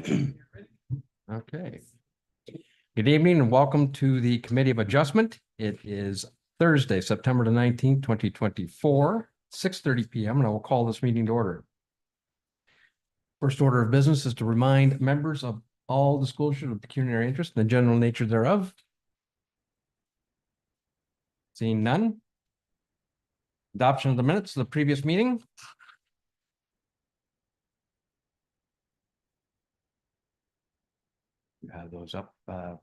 Okay. Good evening and welcome to the Committee of Adjustment. It is Thursday, September the 19th, 2024, 6:30 p.m. and I will call this meeting to order. First order of business is to remind members of all disclosure of pecuniary interest and the general nature thereof. Seeing none. Adoption of the minutes of the previous meeting. You have those up. All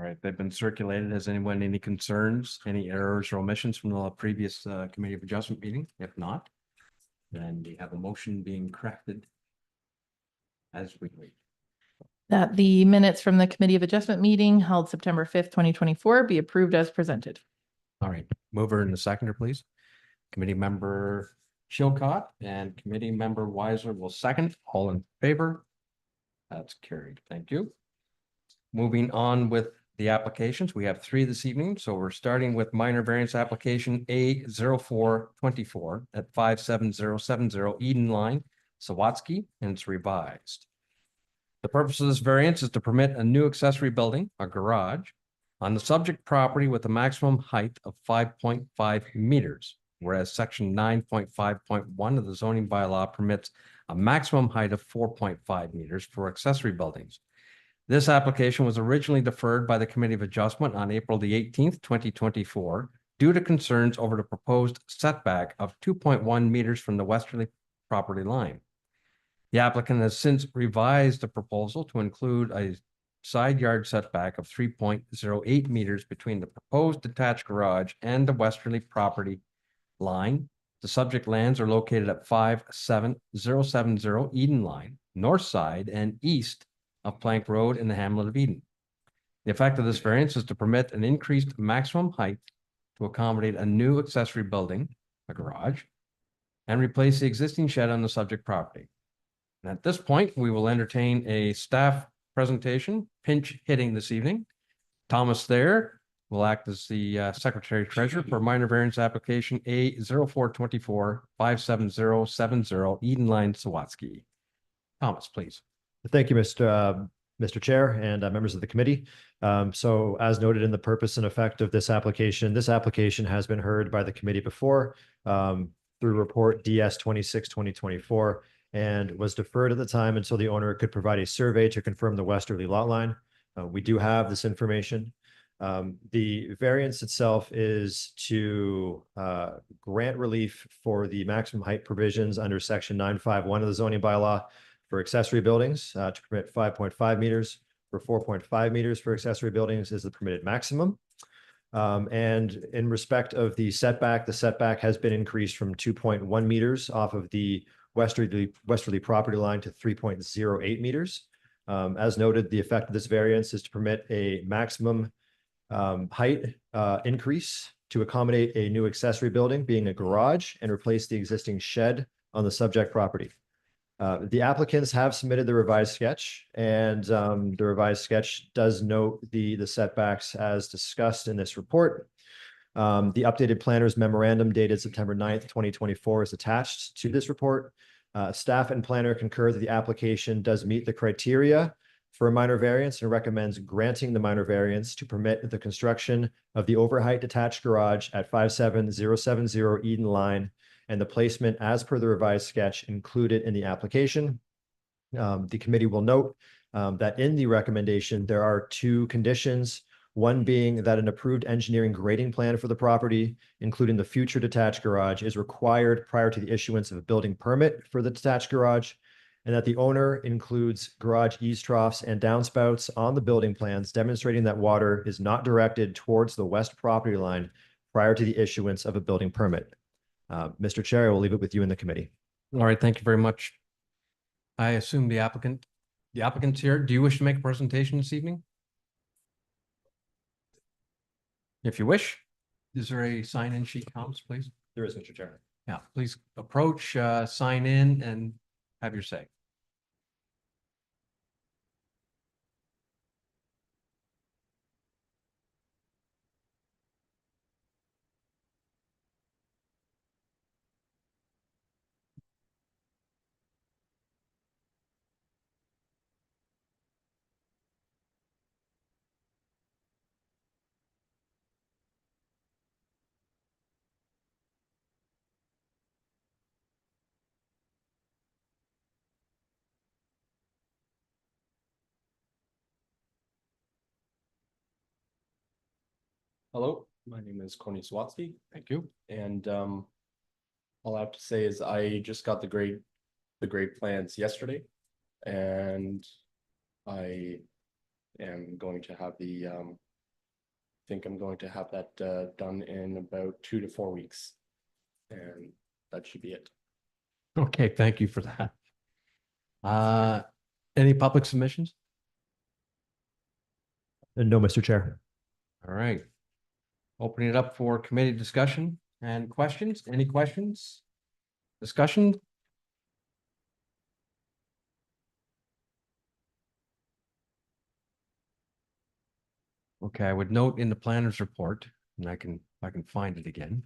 right, they've been circulated. Has anyone any concerns, any errors or omissions from the previous Committee of Adjustment meeting? If not, then we have a motion being corrected as we wait. That the minutes from the Committee of Adjustment meeting held September 5th, 2024 be approved as presented. All right, mover and the seconder, please. Committee member Chilcott and committee member Weiser will second. All in favor? That's carried. Thank you. Moving on with the applications, we have 3 this evening. So we're starting with minor variance application A0424 at 57070 Eden Line, Sawatsky, and it's revised. The purpose of this variance is to permit a new accessory building, a garage, on the subject property with a maximum height of 5.5 meters, whereas section 9.5.1 of the zoning bylaw permits a maximum height of 4.5 meters for accessory buildings. This application was originally deferred by the Committee of Adjustment on April the 18th, 2024, due to concerns over the proposed setback of 2.1 meters from the westerly property line. The applicant has since revised the proposal to include a side yard setback of 3.08 meters between the proposed detached garage and the westerly property line. The subject lands are located at 57070 Eden Line, north side and east of Plank Road in the hamlet of Eden. The effect of this variance is to permit an increased maximum height to accommodate a new accessory building, a garage, and replace the existing shed on the subject property. And at this point, we will entertain a staff presentation, pinch hitting this evening. Thomas Thayer will act as the Secretary Treasurer for minor variance application A0424 57070 Eden Line, Sawatsky. Thomas, please. Thank you, Mr. Chair and members of the committee. So as noted in the purpose and effect of this application has been heard by the committee before through report DS 26/2024 and was deferred at the time until the owner could provide a survey to confirm the westerly lot line. We do have this information. The variance itself is to grant relief for the maximum height provisions under section 951 of the zoning bylaw for accessory buildings to permit 5.5 meters for 4.5 meters for accessory buildings is the permitted maximum. And in respect of the setback has been increased from 2.1 meters off of the westerly property line to 3.08 meters. As noted, the effect of this variance is to permit a maximum height increase to accommodate a new accessory building being a garage and replace the existing shed on the subject property. The applicants have submitted the revised sketch, and the revised sketch does note the setbacks as discussed in this report. The updated planner's memorandum dated September 9th, 2024 is attached to this report. Staff and planner concur that the application does meet the criteria for a minor variance and recommends granting the minor variance to permit the construction of the overheight detached garage at 57070 Eden Line and the placement as per the revised sketch included in the application. The committee will note that in the recommendation, there are 2 conditions, one being that an approved engineering grading plan for the property, including the future detached garage, is required prior to the issuance of a building permit for the detached garage, and that the owner includes garage eaves troughs and downspouts on the building plans, demonstrating that water is not directed towards the west property line prior to the issuance of a building permit. Mr. Chair, I will leave it with you in the committee. All right, thank you very much. I assume the applicant's here. Do you wish to make a presentation this evening? If you wish, is there a sign-in sheet, Thomas, please? There is, Mr. Chair. Yeah, please approach, sign in, and have your say. Hello, my name is Coney Swatsky, Thank you. and all I have to say is I just got the grade plans yesterday, and I am going to have the think I'm going to have that done in about 2 to 4 weeks, and that should be it. Okay, thank you for that. Any public submissions? No, Mr. Chair. All right. Opening it up for committee discussion and questions. Any questions? Discussion? Okay, I would note in the planner's report, and I can find it again.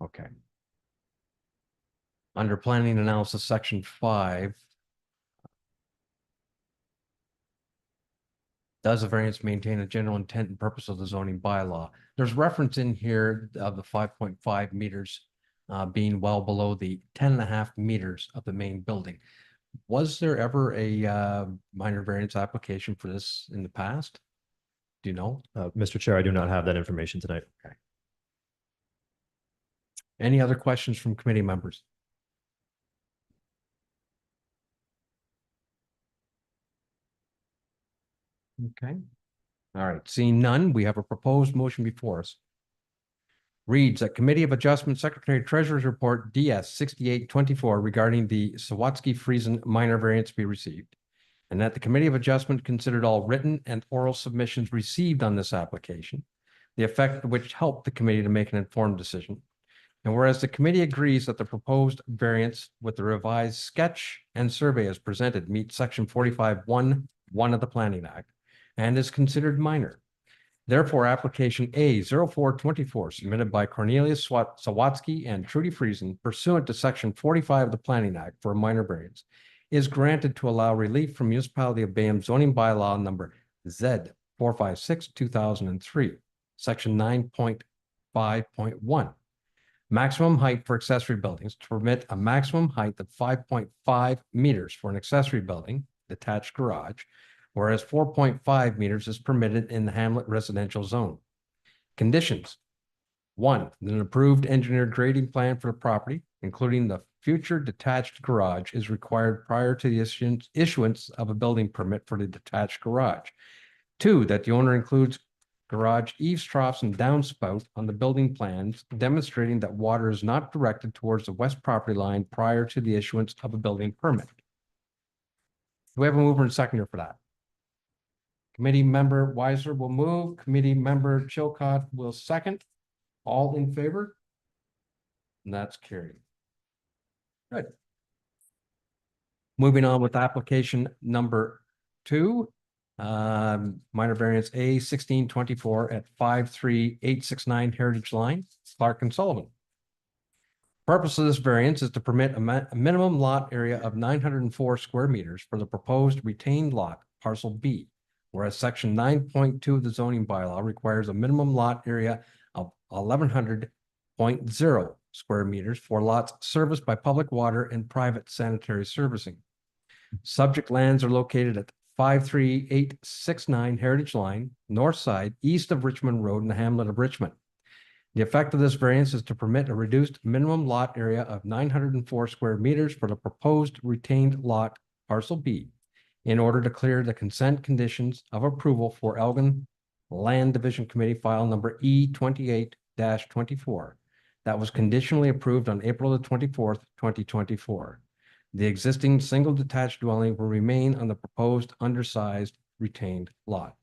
Okay. Under planning analysis, section 5. Does the variance maintain a general intent and purpose of the zoning bylaw? There's reference in here of the 5.5 meters being well below the 10.5 meters of the main building. Was there ever a minor variance application for this in the past? Do you know? Mr. Chair, I do not have that information tonight. Okay. Any other questions from committee members? Okay. All right, seeing none, we have a proposed motion before us. Reads that Committee of Adjustment Secretary Treasurer's Report DS 6824 regarding the Sawatsky-Friesen minor variance be received. And that the Committee of Adjustment considered all written and oral submissions received on this application, the effect of which helped the committee to make an informed decision. And whereas the committee agrees that the proposed variance with the revised sketch and survey as presented meets section 45(1)(1) of the Planning Act and is considered minor. Therefore, application A 0424 submitted by Cornelius Sawatsky and Trudy Friesen pursuant to section 45 of the Planning Act for a minor variance is granted to allow relief from Municipality of Bayham zoning bylaw number Z 456/2003, section 9.5.1. Maximum height for accessory buildings to permit a maximum height of 5.5 meters for an accessory building, detached garage, whereas 4.5 meters is permitted in the Hamlet residential zone. Conditions. 1, an approved engineered grading plan for the property, including the future detached garage, is required prior to the issuance of a building permit for the detached garage. 2, that the owner includes garage eaves, troughs, and downspout on the building plans, demonstrating that water is not directed towards the west property line prior to the issuance of a building permit. Do we have a mover and seconder for that? Committee member Weiser will move. Committee member Chilcott will second. All in favor? And that's carried. Good. Moving on with application number 2. Minor variance A 1624 at 53869 Heritage Line, Clark and Sullivan. Purpose of this variance is to permit a minimum lot area of 904 square meters for the proposed retained lot, parcel B, whereas section 9.2 of the zoning bylaw requires a minimum lot area of 1100.0 square meters for lots serviced by public water and private sanitary servicing. Subject lands are located at 53869 Heritage Line, north side, east of Richmond Road in the hamlet of Richmond. The effect of this variance is to permit a reduced minimum lot area of 904 square meters for the proposed retained lot, parcel B, in order to clear the consent conditions of approval for Elgin Land Division Committee file number E28-24 that was conditionally approved on April the 24th, 2024. The existing single detached dwelling will remain on the proposed undersized retained lot.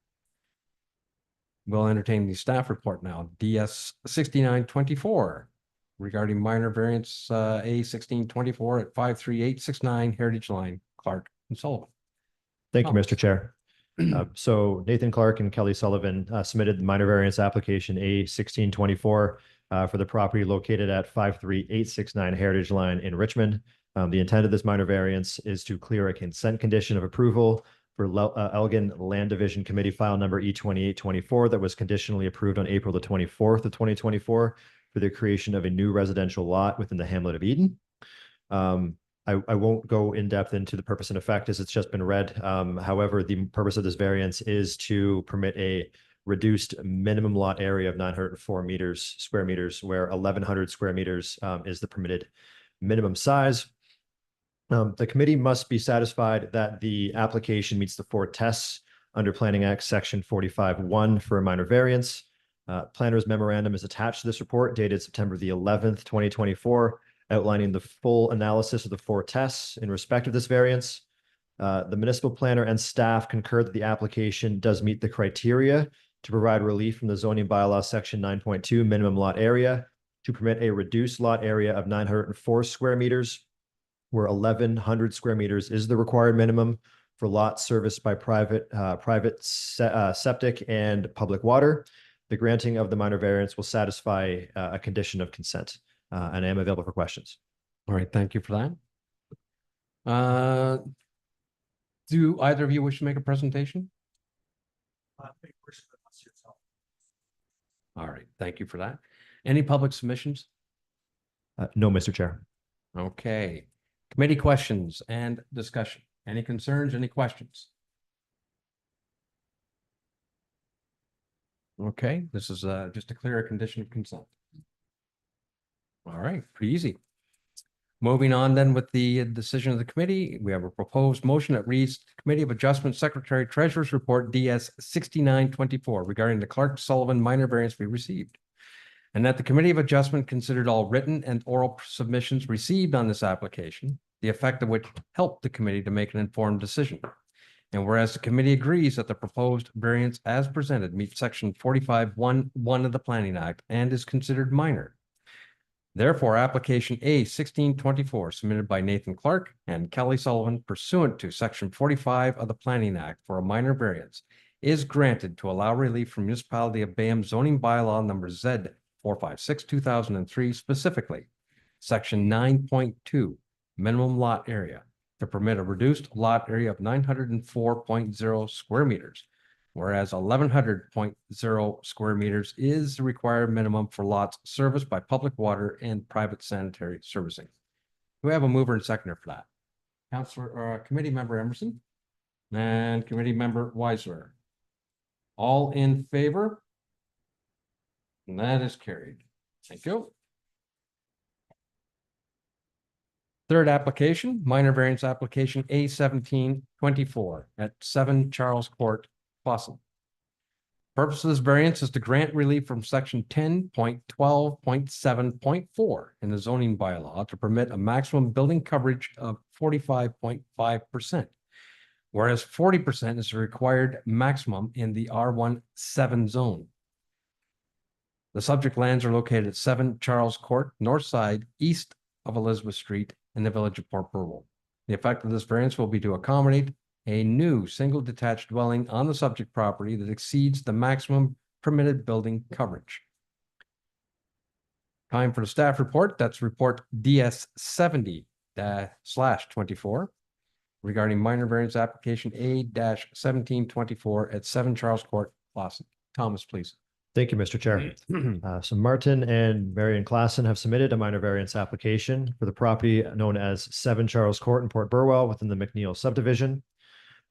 We'll entertain the staff report now. DS 6924 regarding minor variance A 1624 at 53869 Heritage Line, Clark and Sullivan. Thank you, Mr. Chair. So Nathan Clark and Kelly Sullivan submitted the minor variance application A 1624 for the property located at 53869 Heritage Line in Richmond. The intent of this minor variance is to clear a consent condition of approval for Elgin Land Division Committee file number E2824 that was conditionally approved on April the 24th of 2024 for the creation of a new residential lot within the hamlet of Eden. I won't go in depth into the purpose and effect as it's just been read. However, the purpose of this variance is to permit a reduced minimum lot area of 904 square meters, where 1,100 square meters is the permitted minimum size. The committee must be satisfied that the application meets the 4 tests under Planning Act Section 45(1) for a minor variance. Planner's memorandum is attached to this report dated September the 11th, 2024, outlining the full analysis of the 4 tests in respect of this variance. The municipal planner and staff concur that the application does meet the criteria to provide relief from the zoning bylaw Section 9.2 minimum lot area to permit a reduced lot area of 904 square meters, where 1,100 square meters is the required minimum for lots serviced by private septic and public water. The granting of the minor variance will satisfy a condition of consent, and I am available for questions. All right, thank you for that. Do either of you wish to make a presentation? All right, thank you for that. Any public submissions? No, Mr. Chair. Okay, committee questions and discussion. Any concerns, any questions? Okay, this is just a clear condition of consent. All right, pretty easy. Moving on then with the decision of the committee, we have a proposed motion that reads Committee of Adjustment Secretary Treasurer's Report DS 6924 regarding the Clark Sullivan minor variance we received. And that the Committee of Adjustment considered all written and oral submissions received on this application, the effect of which helped the committee to make an informed decision. And whereas the committee agrees that the proposed variance as presented meets Section 45(1) of the Planning Act and is considered minor. Therefore, application A 1624 submitted by Nathan Clark and Kelly Sullivan pursuant to Section 45 of the Planning Act for a minor variance is granted to allow relief from Municipality of Bayham zoning bylaw number Z 456/2003, specifically Section 9.2 minimum lot area to permit a reduced lot area of 904.0 square meters, whereas 1,100.0 square meters is the required minimum for lots serviced by public water and private sanitary servicing. Do we have a mover and seconder for that? Councillor, Committee Member Emerson and Committee Member Weisler. All in favor? And that is carried. Thank you. Third application, minor variance application A 1724 at 7 Charles Court, Clawson. Purpose of this variance is to grant relief from Section 10.12.7.4 in the zoning bylaw to permit a maximum building coverage of 45.5%, whereas 40% is the required maximum in the R17 zone. The subject lands are located at 7 Charles Court, north side, east of Elizabeth Street in the village of Port Burwell. The effect of this variance will be to accommodate a new single detached dwelling on the subject property that exceeds the maximum permitted building coverage. Time for the staff report. That's report DS 70/24 regarding minor variance application A-1724 at 7 Charles Court, Clawson. Thomas, please. Thank you, Mr. Chair. So Martin and Marion Klassen have submitted a minor variance application for the property known as 7 Charles Court in Port Burwell within the McNeil subdivision.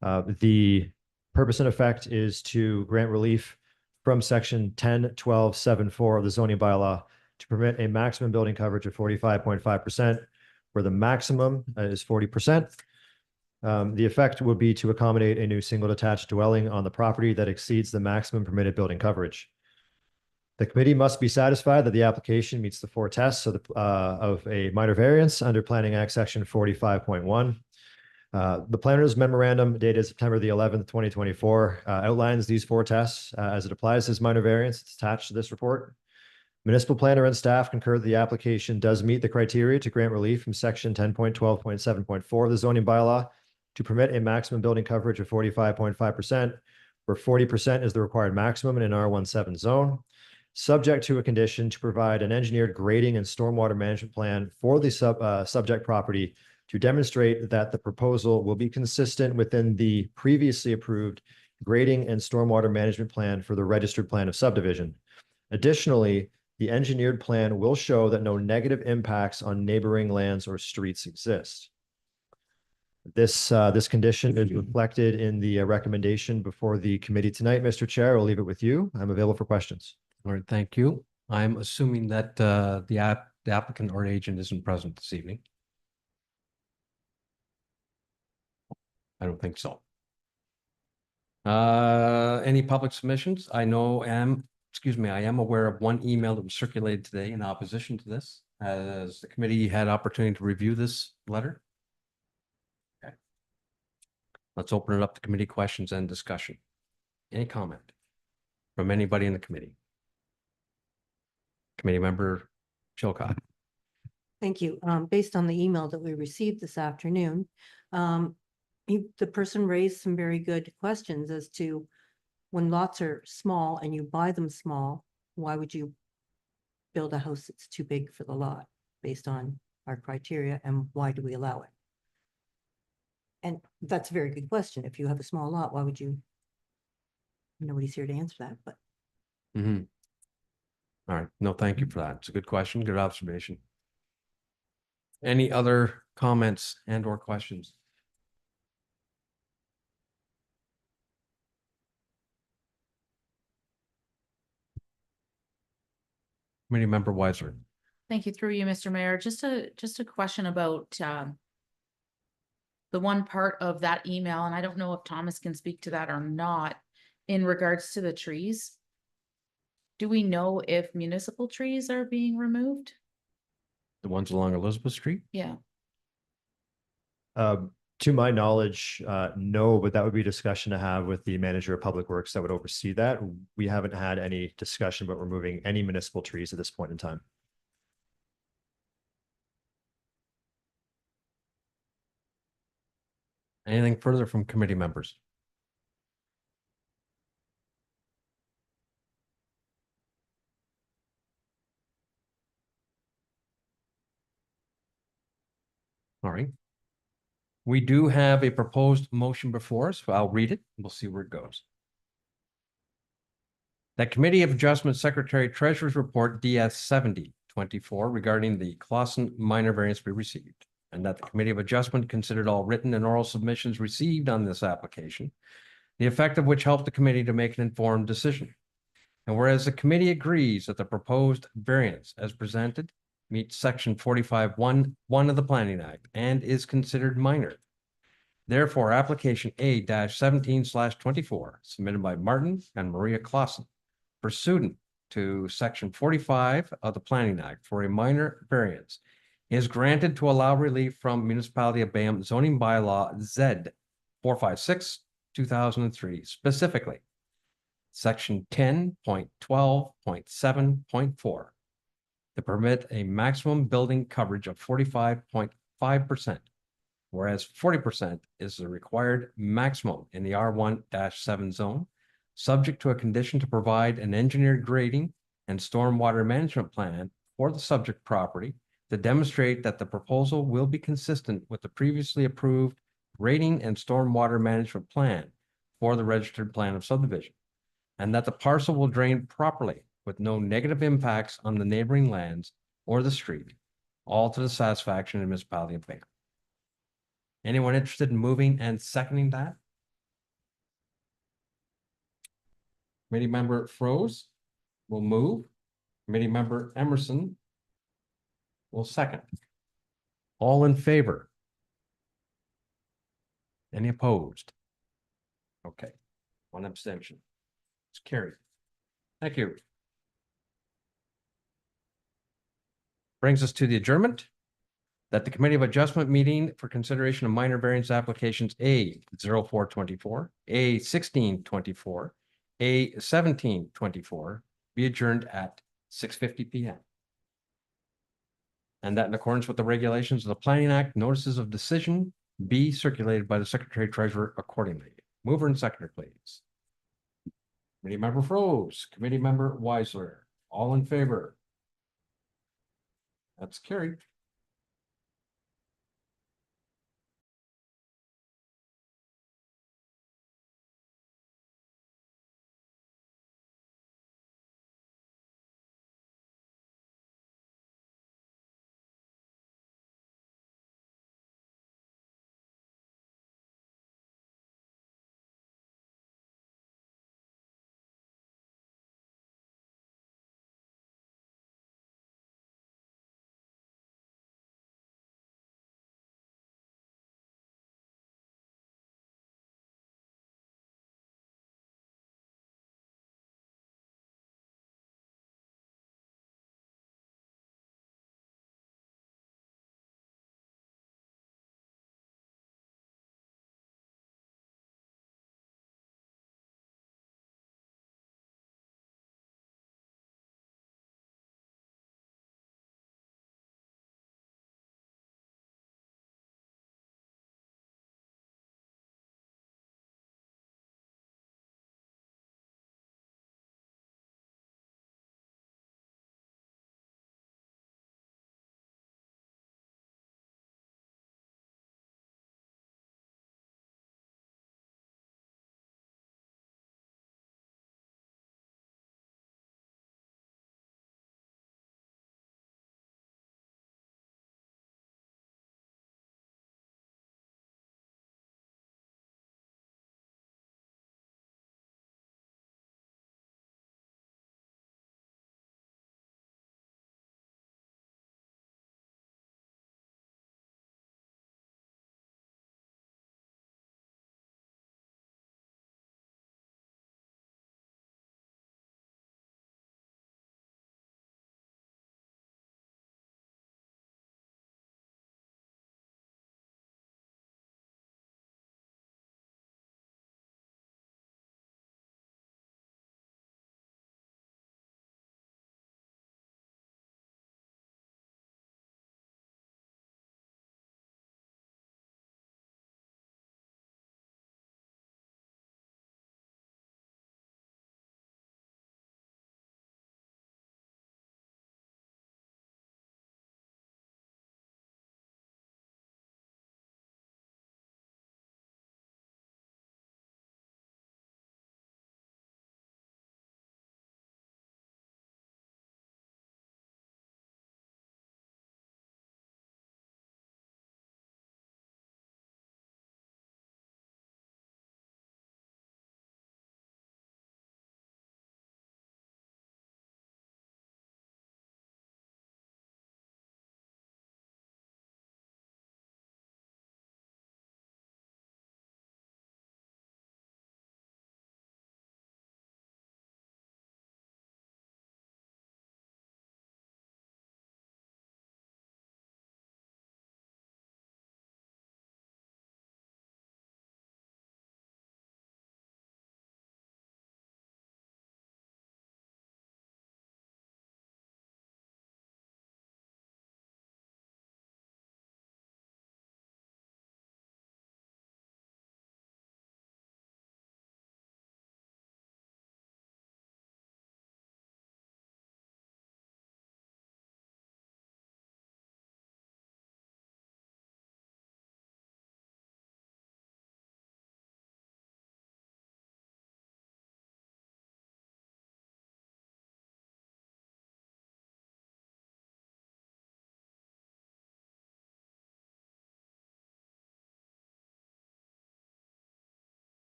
The purpose and effect is to grant relief from Section 10.12.7.4 of the zoning bylaw to permit a maximum building coverage of 45.5%, where the maximum is 40%. The effect would be to accommodate a new single detached dwelling on the property that exceeds the maximum permitted building coverage. The committee must be satisfied that the application meets the 4 tests of a minor variance under Planning Act Section 45.1. The planner's memorandum dated September the 11th, 2024 outlines these 4 tests as it applies to this minor variance. It's attached to this report. Municipal planner and staff concur that the application does meet the criteria to grant relief from Section 10.12.7.4 of the zoning bylaw to permit a maximum building coverage of 45.5%, where 40% is the required maximum in an R17 zone, subject to a condition to provide an engineered grading and stormwater management plan for the subject property to demonstrate that the proposal will be consistent within the previously approved grading and stormwater management plan for the registered plan of subdivision. Additionally, the engineered plan will show that no negative impacts on neighboring lands or streets exist. This condition is reflected in the recommendation before the committee tonight. Mr. Chair, I'll leave it with you. I'm available for questions. All right, thank you. I'm assuming that the applicant or agent isn't present this evening. I don't think so. Any public submissions? I am aware of one email that was circulated today in opposition to this. Has the committee had opportunity to review this letter? Okay. Let's open it up to committee questions and discussion. Any comment from anybody in the committee? Committee member Chilcott. Thank you. Based on the email that we received this afternoon, the person raised some very good questions as to when lots are small and you buy them small, why would you build a house that's too big for the lot based on our criteria, and why do we allow it? And that's a very good question. If you have a small lot, why would you? Nobody's here to answer that, but Mm-hmm. All right. No, thank you for that. It's a good question. Good observation. Any other comments and or questions? Committee member Weiser. Thank you. Through you, Mr. Mayor. Just a question about the one part of that email, and I don't know if Thomas can speak to that or not, in regards to the trees. Do we know if municipal trees are being removed? The ones along Elizabeth Street? Yeah. To my knowledge, no, but that would be a discussion to have with the manager of public works that would oversee that. We haven't had any discussion about removing any municipal trees at this point in time. Anything further from committee members? All right. We do have a proposed motion before us. I'll read it. We'll see where it goes. That Committee of Adjustment Secretary Treasurer's Report DS 7024 regarding the Clausen minor variance be received, and that the Committee of Adjustment considered all written and oral submissions received on this application, the effect of which helped the committee to make an informed decision. And whereas the committee agrees that the proposed variance as presented meets section 45(1) of the Planning Act and is considered minor. Therefore, application A-17/24 submitted by Martin and Maria Clausen pursuant to section 45 of the Planning Act for a minor variance is granted to allow relief from Municipality of Bayham zoning bylaw Z 456/2003, specifically section 10.12.7.4 to permit a maximum building coverage of 45.5%, whereas 40% is the required maximum in the R1-7 zone, subject to a condition to provide an engineered grading and stormwater management plan for the subject property to demonstrate that the proposal will be consistent with the previously approved grading and stormwater management plan for the registered plan of subdivision, and that the parcel will drain properly with no negative impacts on the neighboring lands or the street, all to the satisfaction of the municipality of Bayham. Anyone interested in moving and seconding that? Committee member Froese will move. Committee member Emerson will second. All in favor? Any opposed? Okay, one abstention. It's carried. Thank you. Brings us to the adjournment. That the Committee of Adjustment meeting for consideration of minor variance applications A-0424, A-1624, A-1724 be adjourned at 6:50 p.m. And that in accordance with the regulations of the Planning Act, notices of decision be circulated by the Secretary Treasurer accordingly. Mover and seconder, please. Committee member Froese, committee member Weisler, all in favor? That's carried.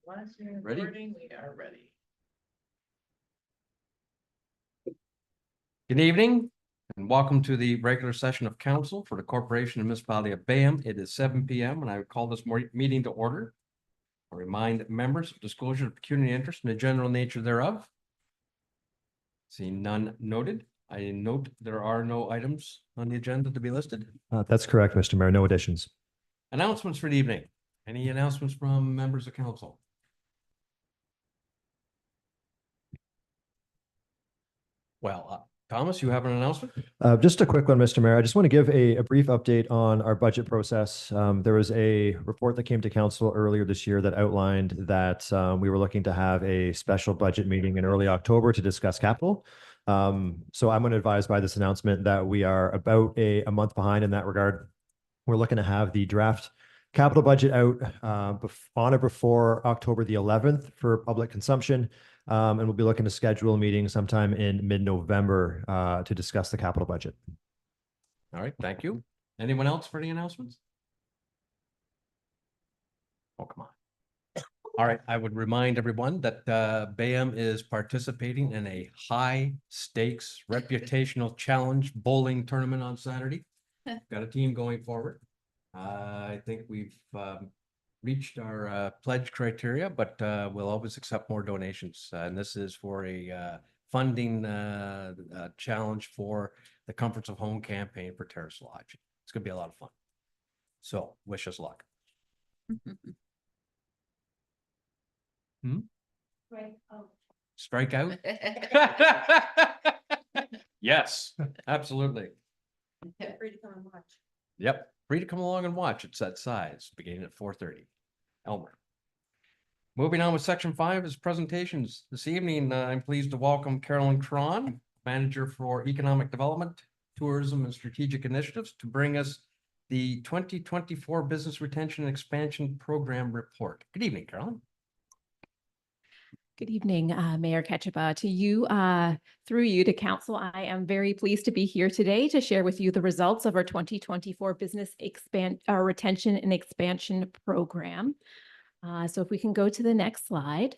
Ready? We are ready. Good evening and welcome to the regular session of council for the Corporation and Municipality of Bayham. It is 7 p.m. and I would call this meeting to order. I remind members of disclosure of pecuniary interest and the general nature thereof. Seeing none noted, I note there are no items on the agenda to be listed. That's correct, Mr. Mayor. No additions. Announcements for the evening. Any announcements from members of council? Well, Thomas, you have an announcement? Just a quick one, Mr. Mayor. I just want to give a brief update on our budget process. There was a report that came to council earlier this year that outlined that we were looking to have a special budget meeting in early October to discuss capital. So I'm going to advise by this announcement that we are about a month behind in that regard. We're looking to have the draft capital budget out on or before October the 11th for public consumption. And we'll be looking to schedule a meeting sometime in mid-November to discuss the capital budget. All right, thank you. Anyone else for any announcements? Oh, come on. All right, I would remind everyone that Bayham is participating in a high stakes reputational challenge bowling tournament on Saturday. Got a team going forward. I think we've reached our pledge criteria, but we'll always accept more donations. And this is for a funding challenge for the Comforts of Home campaign for Terrace Lodge. It's going to be a lot of fun. So wish us luck. Strike out? Yes, absolutely. Free to come and watch. Yep, free to come along and watch. It's that size, beginning at 4:30. Elmer. Moving on with section 5 is presentations. This evening, I'm pleased to welcome Carolyn Cron, Manager for Economic Development, Tourism and Strategic Initiatives, to bring us the 2024 Business Retention and Expansion Program Report. Good evening, Carolyn. Good evening, Mayor Ketchupa. To you, through you to council, I am very pleased to be here today to share with you the results of our 2024 Business Retention and Expansion Program. So if we can go to the next slide.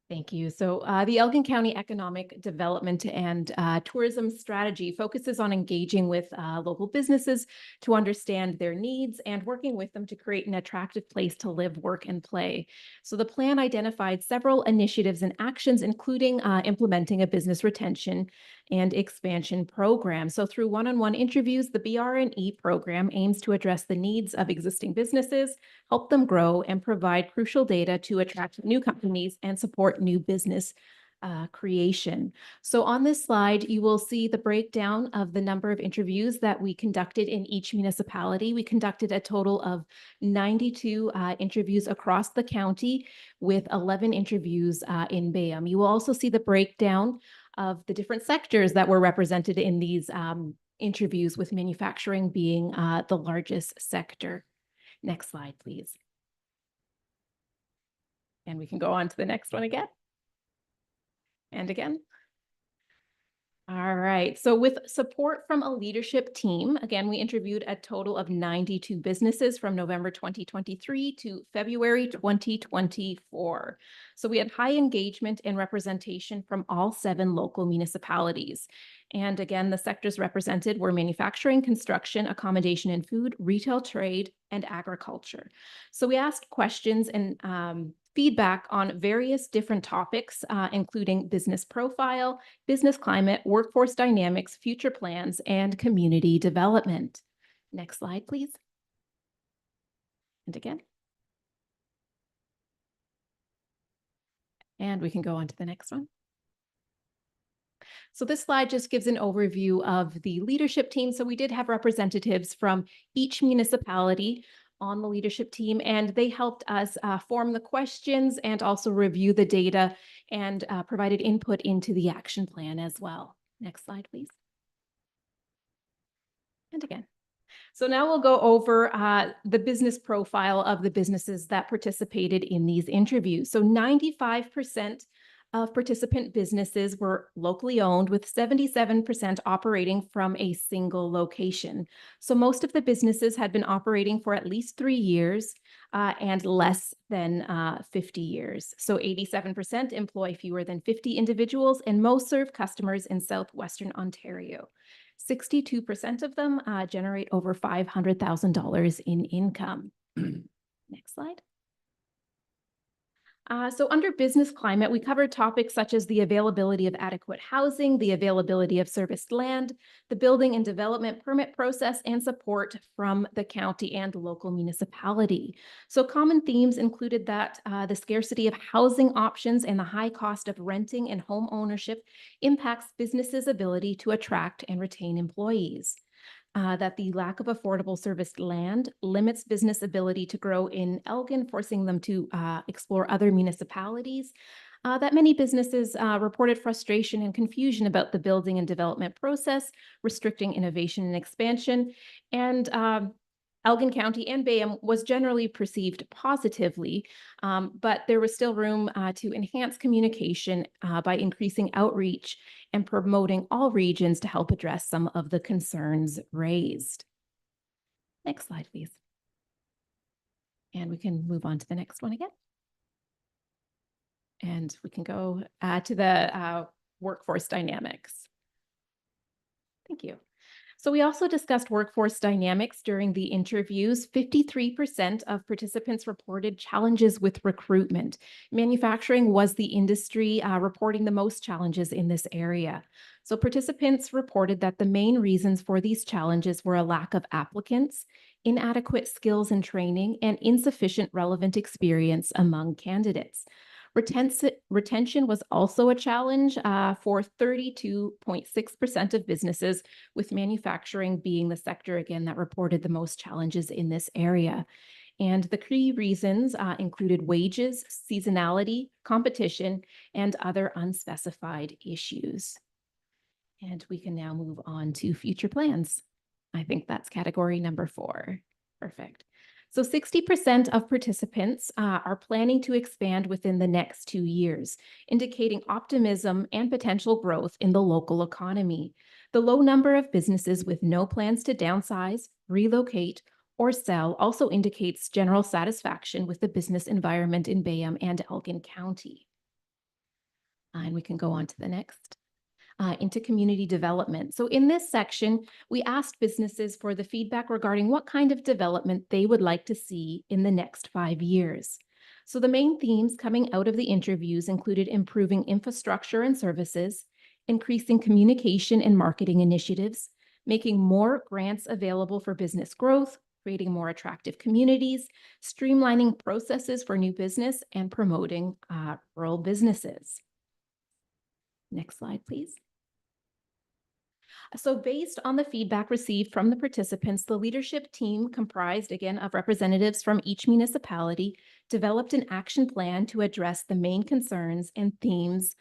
Thank you. So the Elgin County Economic Development and Tourism Strategy focuses on engaging with local businesses to understand their needs and working with them to create an attractive place to live, work, and play. So the plan identified several initiatives and actions, including implementing a business retention and expansion program. So through one-on-one interviews, the BR&E program aims to address the needs of existing businesses, help them grow, and provide crucial data to attract new companies and support new business creation. So on this slide, you will see the breakdown of the number of interviews that we conducted in each municipality. We conducted a total of 92 interviews across the county, with 11 interviews in Bayham. You will also see the breakdown of the different sectors that were represented in these interviews, with manufacturing being the largest sector. Next slide, please. And we can go on to the next one again. And again. All right. So with support from a leadership team, again, we interviewed a total of 92 businesses from November 2023 to February 2024. So we had high engagement and representation from all 7 local municipalities. And again, the sectors represented were manufacturing, construction, accommodation and food, retail, trade, and agriculture. So we asked questions and feedback on various different topics, including business profile, business climate, workforce dynamics, future plans, and community development. Next slide, please. And again. And we can go on to the next one. So this slide just gives an overview of the leadership team. So we did have representatives from each municipality on the leadership team, and they helped us form the questions and also review the data and provided input into the action plan as well. Next slide, please. And again. So now we'll go over the business profile of the businesses that participated in these interviews. So 95% of participant businesses were locally owned, with 77% operating from a single location. So most of the businesses had been operating for at least 3 years and less than 50 years. So 87% employ fewer than 50 individuals, and most serve customers in southwestern Ontario. 62% of them generate over $500,000 in income. Next slide. So under business climate, we covered topics such as the availability of adequate housing, the availability of serviced land, the building and development permit process, and support from the county and local municipality. So common themes included that the scarcity of housing options and the high cost of renting and home ownership impacts businesses' ability to attract and retain employees. That the lack of affordable serviced land limits business ability to grow in Elgin, forcing them to explore other municipalities. That many businesses reported frustration and confusion about the building and development process, restricting innovation and expansion. And Elgin County and Bayham was generally perceived positively, but there was still room to enhance communication by increasing outreach and promoting all regions to help address some of the concerns raised. Next slide, please. And we can move on to the next one again. And we can go to the workforce dynamics. Thank you. So we also discussed workforce dynamics during the interviews. 53% of participants reported challenges with recruitment. Manufacturing was the industry reporting the most challenges in this area. So participants reported that the main reasons for these challenges were a lack of applicants, inadequate skills and training, and insufficient relevant experience among candidates. Retention was also a challenge for 32.6% of businesses, with manufacturing being the sector, again, that reported the most challenges in this area. And the key reasons included wages, seasonality, competition, and other unspecified issues. And we can now move on to future plans. I think that's category number 4. Perfect. So 60% of participants are planning to expand within the next 2 years, indicating optimism and potential growth in the local economy. The low number of businesses with no plans to downsize, relocate, or sell also indicates general satisfaction with the business environment in Bayham and Elgin County. And we can go on to the next. Into community development. So in this section, we asked businesses for the feedback regarding what kind of development they would like to see in the next 5 years. So the main themes coming out of the interviews included improving infrastructure and services, increasing communication and marketing initiatives, making more grants available for business growth, creating more attractive communities, streamlining processes for new business, and promoting rural businesses. Next slide, please. So based on the feedback received from the participants, the leadership team, comprised again of representatives from each municipality, developed an action plan to address the main concerns and themes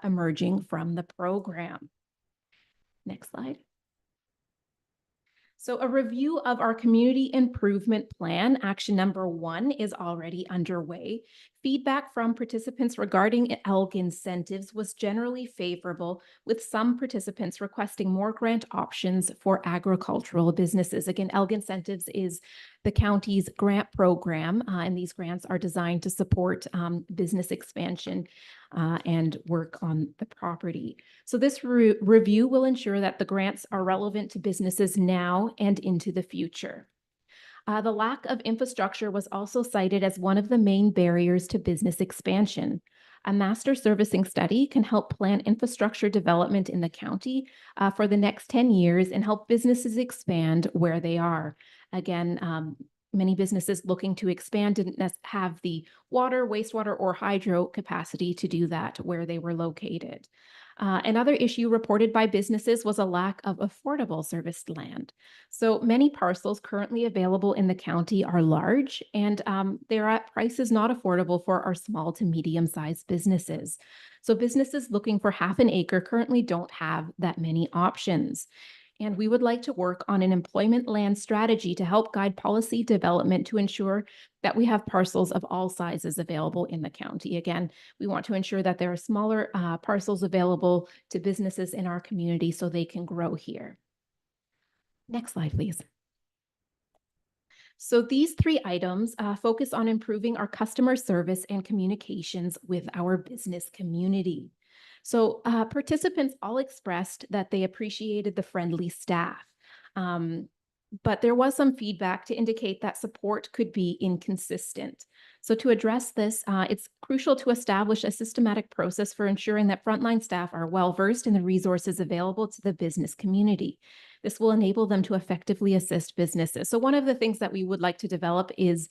emerging from the program. Next slide. So a review of our community improvement plan, action number 1, is already underway. Feedback from participants regarding Elgin incentives was generally favorable, with some participants requesting more grant options for agricultural businesses. Again, Elgin incentives is the county's grant program, and these grants are designed to support business expansion and work on the property. So this review will ensure that the grants are relevant to businesses now and into the future. The lack of infrastructure was also cited as one of the main barriers to business expansion. A master servicing study can help plan infrastructure development in the county for the next 10 years and help businesses expand where they are. Again, many businesses looking to expand didn't have the water, wastewater, or hydro capacity to do that where they were located. Another issue reported by businesses was a lack of affordable serviced land. So many parcels currently available in the county are large, and they're at prices not affordable for our small to medium-sized businesses. So businesses looking for half an acre currently don't have that many options. And we would like to work on an employment land strategy to help guide policy development to ensure that we have parcels of all sizes available in the county. Again, we want to ensure that there are smaller parcels available to businesses in our community so they can grow here. Next slide, please. So these 3 items focus on improving our customer service and communications with our business community. So participants all expressed that they appreciated the friendly staff. But there was some feedback to indicate that support could be inconsistent. So to address this, it's crucial to establish a systematic process for ensuring that frontline staff are well-versed in the resources available to the business community. This will enable them to effectively assist businesses. So one of the things that we would like to develop is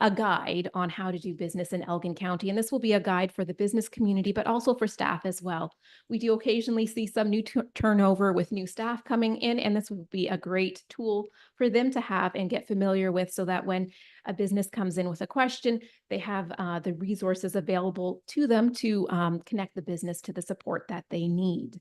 a guide on how to do business in Elgin County. And this will be a guide for the business community, but also for staff as well. We do occasionally see some new turnover with new staff coming in, and this will be a great tool for them to have and get familiar with so that when a business comes in with a question, they have the resources available to them to connect the business to the support that they need.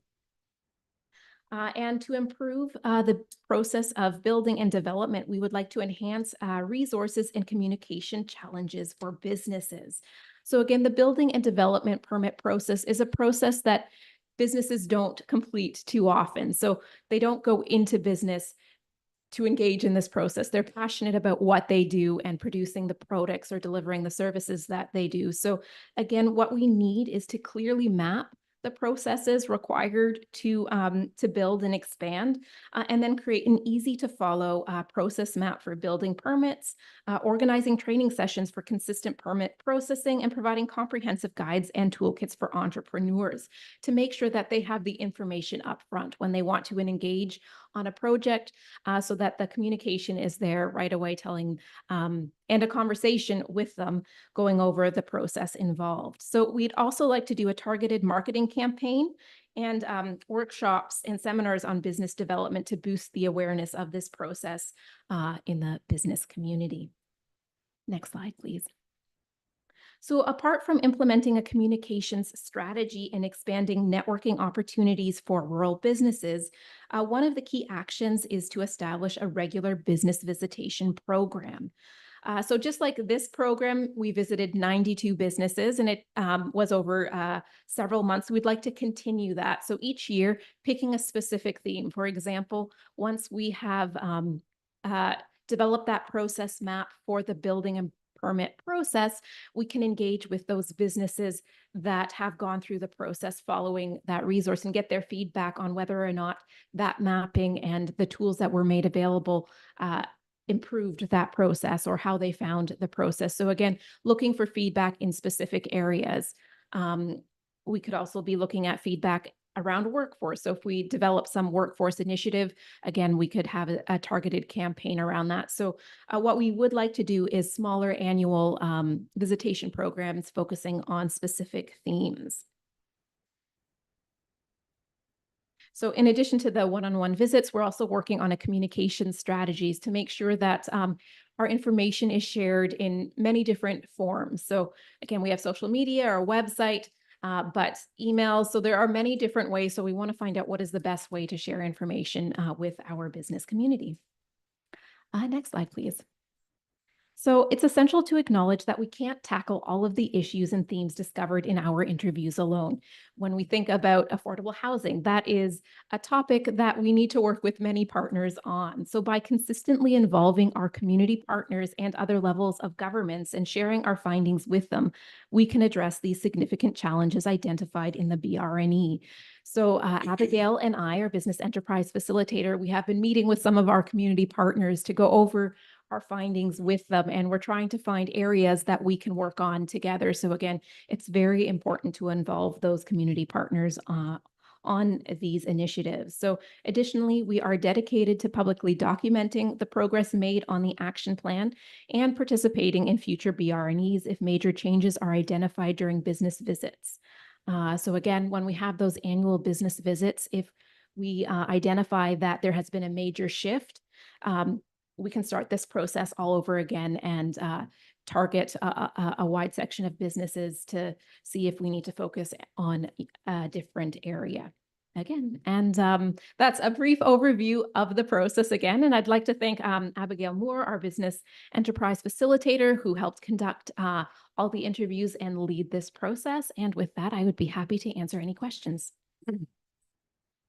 And to improve the process of building and development, we would like to enhance resources and communication challenges for businesses. So again, the building and development permit process is a process that businesses don't complete too often. So they don't go into business to engage in this process. They're passionate about what they do and producing the products or delivering the services that they do. So again, what we need is to clearly map the processes required to build and expand, and then create an easy to follow process map for building permits, organizing training sessions for consistent permit processing, and providing comprehensive guides and toolkits for entrepreneurs to make sure that they have the information up front when they want to engage on a project, so that the communication is there right away, telling and a conversation with them going over the process involved. So we'd also like to do a targeted marketing campaign and workshops and seminars on business development to boost the awareness of this process in the business community. Next slide, please. So apart from implementing a communications strategy and expanding networking opportunities for rural businesses, one of the key actions is to establish a regular business visitation program. So just like this program, we visited 92 businesses and it was over several months. We'd like to continue that. So each year, picking a specific theme. For example, once we have developed that process map for the building and permit process, we can engage with those businesses that have gone through the process following that resource and get their feedback on whether or not that mapping and the tools that were made available improved that process or how they found the process. So again, looking for feedback in specific areas. We could also be looking at feedback around workforce. So if we develop some workforce initiative, again, we could have a targeted campaign around that. So what we would like to do is smaller annual visitation programs focusing on specific themes. So in addition to the one-on-one visits, we're also working on a communication strategies to make sure that our information is shared in many different forms. So again, we have social media, our website, but emails. So there are many different ways. So we want to find out what is the best way to share information with our business community. Next slide, please. So it's essential to acknowledge that we can't tackle all of the issues and themes discovered in our interviews alone. When we think about affordable housing, that is a topic that we need to work with many partners on. So by consistently involving our community partners and other levels of governments and sharing our findings with them, we can address these significant challenges identified in the BRNE. So Abigail and I, our business enterprise facilitator, we have been meeting with some of our community partners to go over our findings with them, and we're trying to find areas that we can work on together. So again, it's very important to involve those community partners on these initiatives. So additionally, we are dedicated to publicly documenting the progress made on the action plan and participating in future BRNEs if major changes are identified during business visits. So again, when we have those annual business visits, if we identify that there has been a major shift, we can start this process all over again and target a wide section of businesses to see if we need to focus on a different area. again. And that's a brief overview of the process again. And I'd like to thank Abigail Moore, our business enterprise facilitator, who helped conduct all the interviews and lead this process. And with that, I would be happy to answer any questions.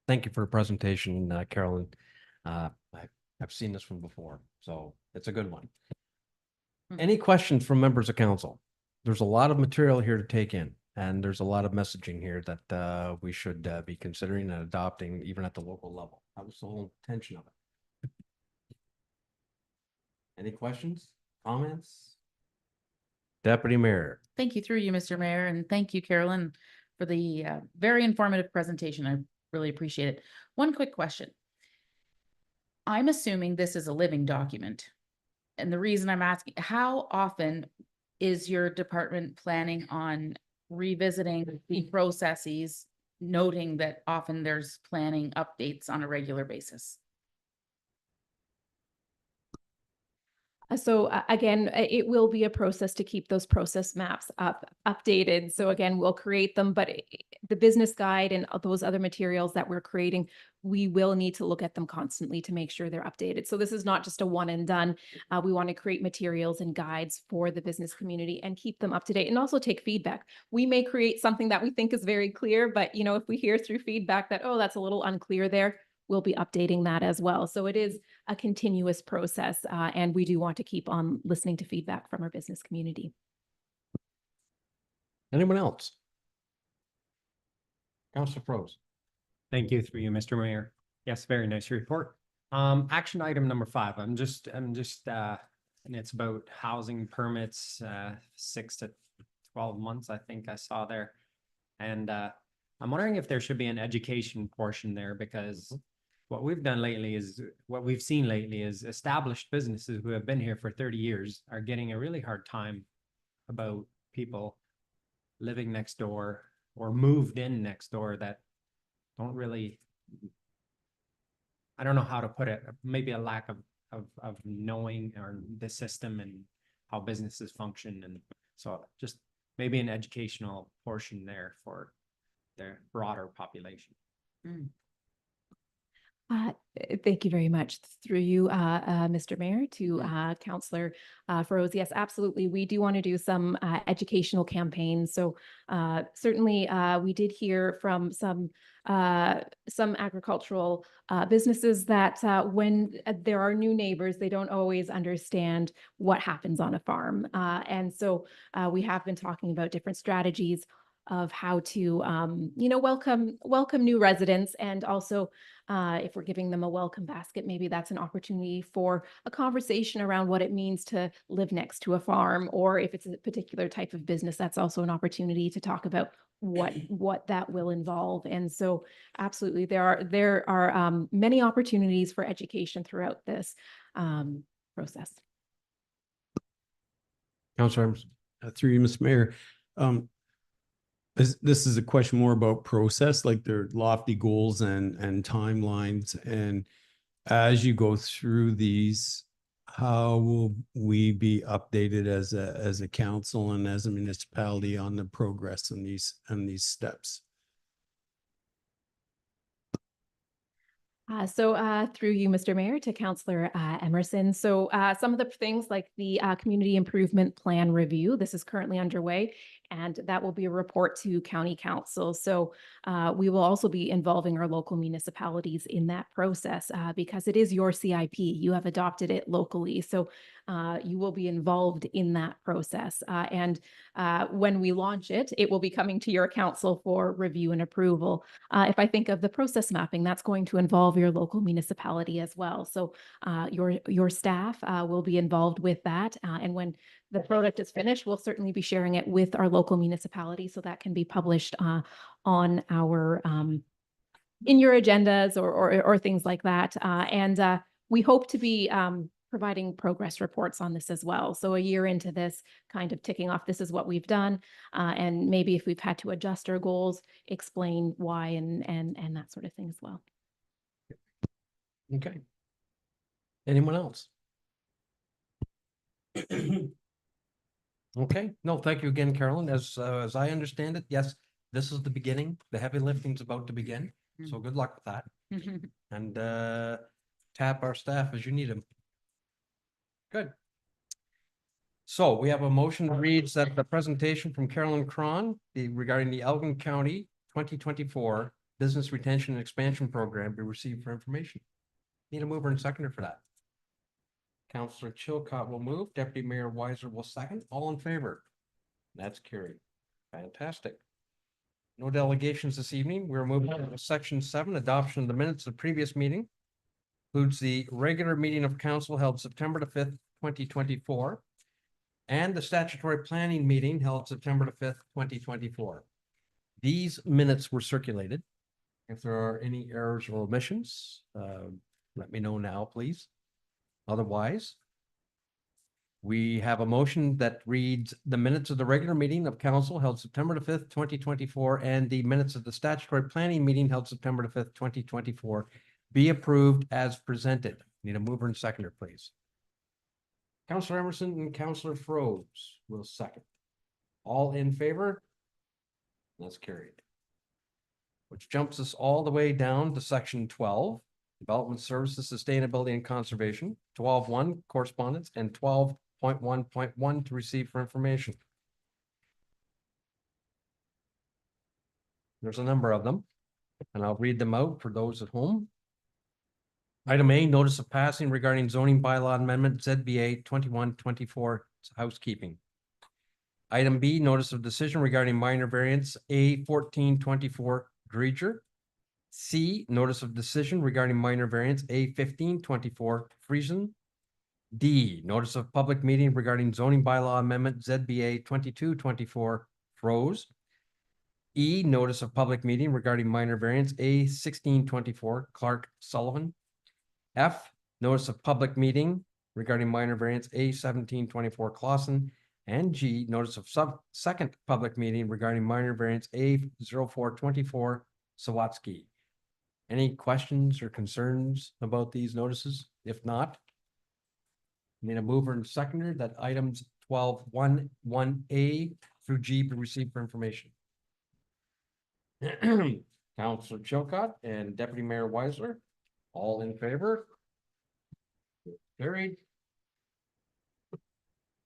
Thank you for the presentation, Carolyn. I've seen this one before, so it's a good one. Any questions from members of council? There's a lot of material here to take in, and there's a lot of messaging here that we should be considering and adopting even at the local level. That was the whole intention of it. Any questions, comments? Deputy Mayor. Thank you through you, Mr. Mayor, and thank you, Carolyn, for the very informative presentation. I really appreciate it. One quick question. I'm assuming this is a living document. And the reason I'm asking, how often is your department planning on revisiting the processes, noting that often there's planning updates on a regular basis? So again, it will be a process to keep those process maps updated. So again, we'll create them, but the business guide and those other materials that we're creating, we will need to look at them constantly to make sure they're updated. So this is not just a one and done. We want to create materials and guides for the business community and keep them up to date and also take feedback. We may create something that we think is very clear, but you know, if we hear through feedback that, oh, that's a little unclear there, we'll be updating that as well. So it is a continuous process, and we do want to keep on listening to feedback from our business community. Anyone else? Councilor Pros. Thank you through you, Mr. Mayor. Yes, very nice report. Action item number 5. I'm just, and it's about housing permits, 6 to 12 months, I think I saw there. And I'm wondering if there should be an education portion there, because what we've seen lately is established businesses who have been here for 30 years are getting a really hard time about people living next door or moved in next door that don't really, I don't know how to put it, maybe a lack of knowing or the system and how businesses function. And so just maybe an educational portion there for the broader population. Thank you very much. Through you, Mr. Mayor, to Councillor Feroz. Yes, absolutely. We do want to do some educational campaigns. So certainly we did hear from some agricultural businesses that when there are new neighbors, they don't always understand what happens on a farm. And so we have been talking about different strategies of how to, welcome new residents. And also, if we're giving them a welcome basket, maybe that's an opportunity for a conversation around what it means to live next to a farm, or if it's a particular type of business, that's also an opportunity to talk about what that will involve. And so absolutely, there are many opportunities for education throughout this process. Councilor. Through you, Mr. Mayor. This is a question more about process, like their lofty goals and timelines. And as you go through these, how will we be updated as a council and as a municipality on the progress in these steps? Through you, Mr. Mayor, to Councillor Emerson. So some of the things like the Community Improvement Plan Review, this is currently underway, and that will be a report to County Council. So we will also be involving our local municipalities in that process because it is your CIP. You have adopted it locally. So you will be involved in that process. And when we launch it, it will be coming to your council for review and approval. If I think of the process mapping, that's going to involve your local municipality as well. So your staff will be involved with that. And when the product is finished, we'll certainly be sharing it with our local municipality so that can be published on our in your agendas or things like that. And we hope to be providing progress reports on this as well. So a year into this, kind of ticking off, this is what we've done. And maybe if we've had to adjust our goals, explain why and that sort of thing as well. Okay. Anyone else? Okay, no, thank you again, Carolyn. As I understand it, yes, this is the beginning. The heavy lifting is about to begin. So good luck with that. And tap our staff as you need them. Good. So we have a motion that reads that the presentation from Carolyn Cron regarding the Elgin County 2024 Business Retention and Expansion Program be received for information. Need a mover and seconder for that. Councillor Chilcott will move. Deputy Mayor Weiser will second. All in favor? That's carried. Fantastic. No delegations this evening. We're moving to section 7, adoption of the minutes of the previous meeting. Includes the regular meeting of council held September the 5th, 2024, and the statutory planning meeting held September the 5th, 2024. These minutes were circulated. If there are any errors or omissions, let me know now, please. Otherwise, we have a motion that reads the minutes of the regular meeting of council held September the 5th, 2024, and the minutes of the statutory planning meeting held September the 5th, 2024 be approved as presented. Need a mover and seconder, please. Councillor Emerson and Councillor Froese will second. All in favor? That's carried. Which jumps us all the way down to section 12, Development Services, Sustainability and Conservation, 12.1 correspondence, and 12.1.1 to receive for information. There's a number of them, and I'll read them out for those at home. Item A, notice of passing regarding zoning bylaw amendment ZBA 2124 housekeeping. Item B, notice of decision regarding minor variance A 1424 Dreger. C, notice of decision regarding minor variance A 1524 Friesen. D, notice of public meeting regarding zoning bylaw amendment ZBA 2224 Froese. E, notice of public meeting regarding minor variance A 1624 Clark Sullivan. F, notice of public meeting regarding minor variance A 1724 Clausen. And G, notice of second public meeting regarding minor variance A 0424 Sawatsky. Any questions or concerns about these notices? If not, need a mover and seconder that items 12.1.1A through G be received for information. Councillor Chilcott and Deputy Mayor Weiser, all in favor? Carried.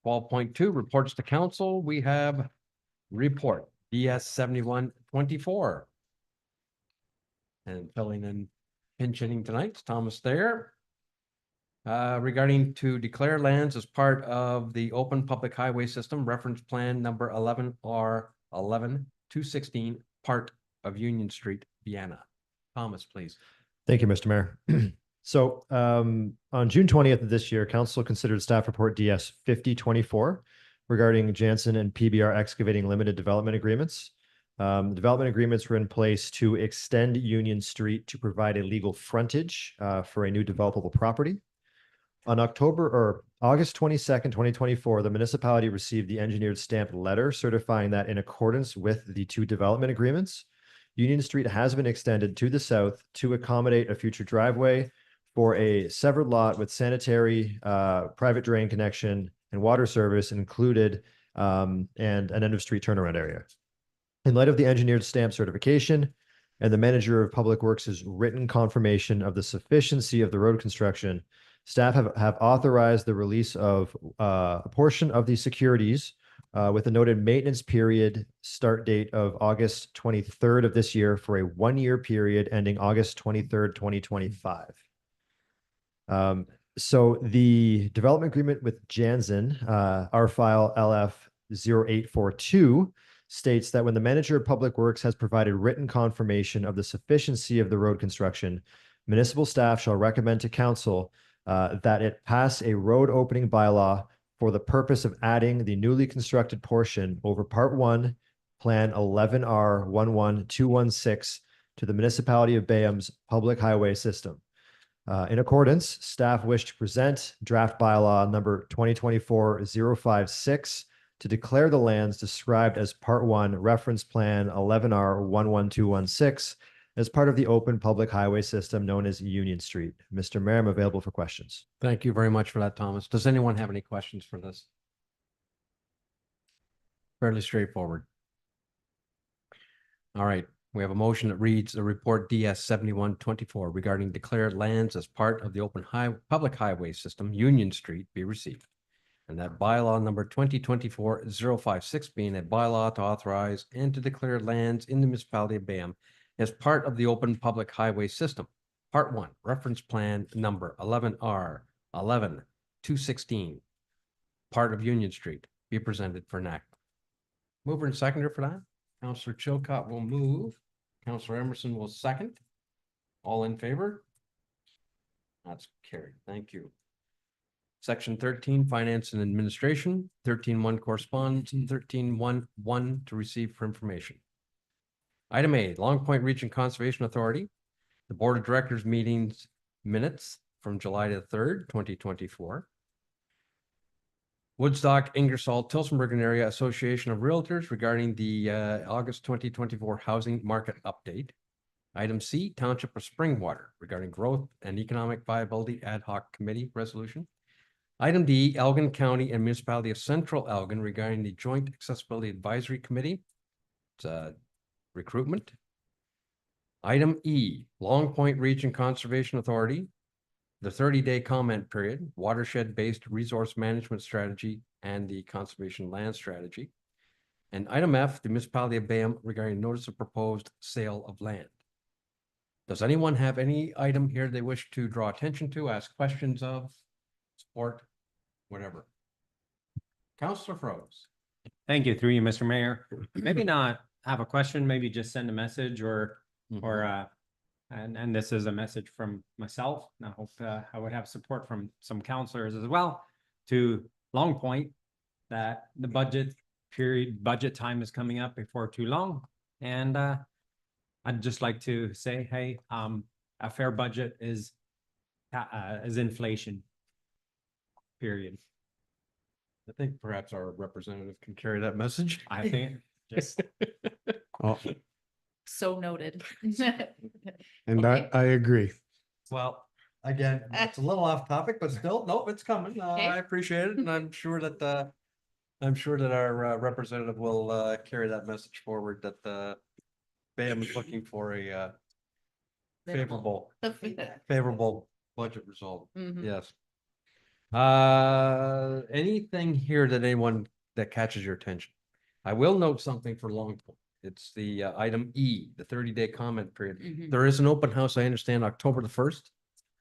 12.2 reports to council. We have report DS 7124. And filling in pinch hitting tonight, Thomas Thayer. Regarding to declare lands as part of the open public highway system reference plan number 11R11216, part of Union Street, Vienna. Thomas, please. Thank you, Mr. Mayor. So on June 20th of this year, council considered staff report DS 5024 regarding Jansen and PBR excavating limited development agreements. The development agreements were in place to extend Union Street to provide a legal frontage for a new developable property. On August 22nd, 2024, the municipality received the engineered stamped letter certifying that in accordance with the two development agreements, Union Street has been extended to the south to accommodate a future driveway for a severed lot with sanitary, private drain connection and water service included, and an end of street turnaround area. In light of the engineered stamp certification and the manager of public works' written confirmation of the sufficiency of the road construction, staff have authorized the release of a portion of these securities with a noted maintenance period start date of August 23rd of this year for a 1-year period ending August 23rd, 2025. So the development agreement with Jansen, our file LF 0842, states that when the manager of public works has provided written confirmation of the sufficiency of the road construction, municipal staff shall recommend to council that it pass a road opening bylaw for the purpose of adding the newly constructed portion over Part 1, Plan 11R11216 to the Municipality of Bayham's public highway system. In accordance, staff wish to present draft bylaw number 2024-056 to declare the lands described as Part 1, Reference Plan 11R11216 as part of the open public highway system known as Union Street. Mr. Mayor, I'm available for questions. Thank you very much for that, Thomas. Does anyone have any questions for this? Fairly straightforward. All right, We have a motion that reads the report DS 7124 regarding declared lands as part of the public highway system, Union Street, be received. And that bylaw number 2024-056 being a bylaw to authorize and to declare lands in the municipality of Bayham as part of the open public highway system. Part 1, reference plan number 11R 11-216, part of Union Street, be presented for enactment. Mover and seconder for that. Councillor Chilcott will move. Councillor Emerson will second. All in favor? That's carried. Thank you. Section 13, Finance and Administration, 13.1 Correspondence, and 13.1.1 to receive for information. Item A, Long Point Region Conservation Authority, the Board of Directors meetings minutes from July the 3rd, 2024. Woodstock, Ingersoll, Tillsonburg and Area Association of Realtors regarding the August 2024 housing market update. Item C, Township of Springwater regarding growth and economic viability ad hoc committee resolution. Item D, Elgin County and Municipality of Central Elgin regarding the Joint Accessibility Advisory Committee. It's recruitment. Item E, Long Point Region Conservation Authority, the 30-day comment period, watershed-based resource management strategy, and the conservation land strategy. And item F, the Municipality of Bayham regarding notice of proposed sale of land. Does anyone have any item here they wish to draw attention to, ask questions of, support, whatever? Councillor Froese. Thank you, through you, Mr. Mayor. Maybe not have a question, maybe just send a message or and this is a message from myself, and I hope I would have support from some counselors as well to Long Point, that the budget time is coming up before too long. And I'd just like to say, hey, a fair budget is inflation, period. I think perhaps our representative can carry that message. I think just Oh, So noted. and Okay. I agree. Well, again, it's a little off topic, but still, nope, it's coming. Okay. I appreciate it, and I'm sure that our representative will carry that message forward that BAM is looking for a favorable budget result. Mhm. Yes. Anything here that anyone that catches your attention? I will note something for Long Point. It's the item E, the 30-day comment period. Mhm. There is an open house, I understand, October the 1st,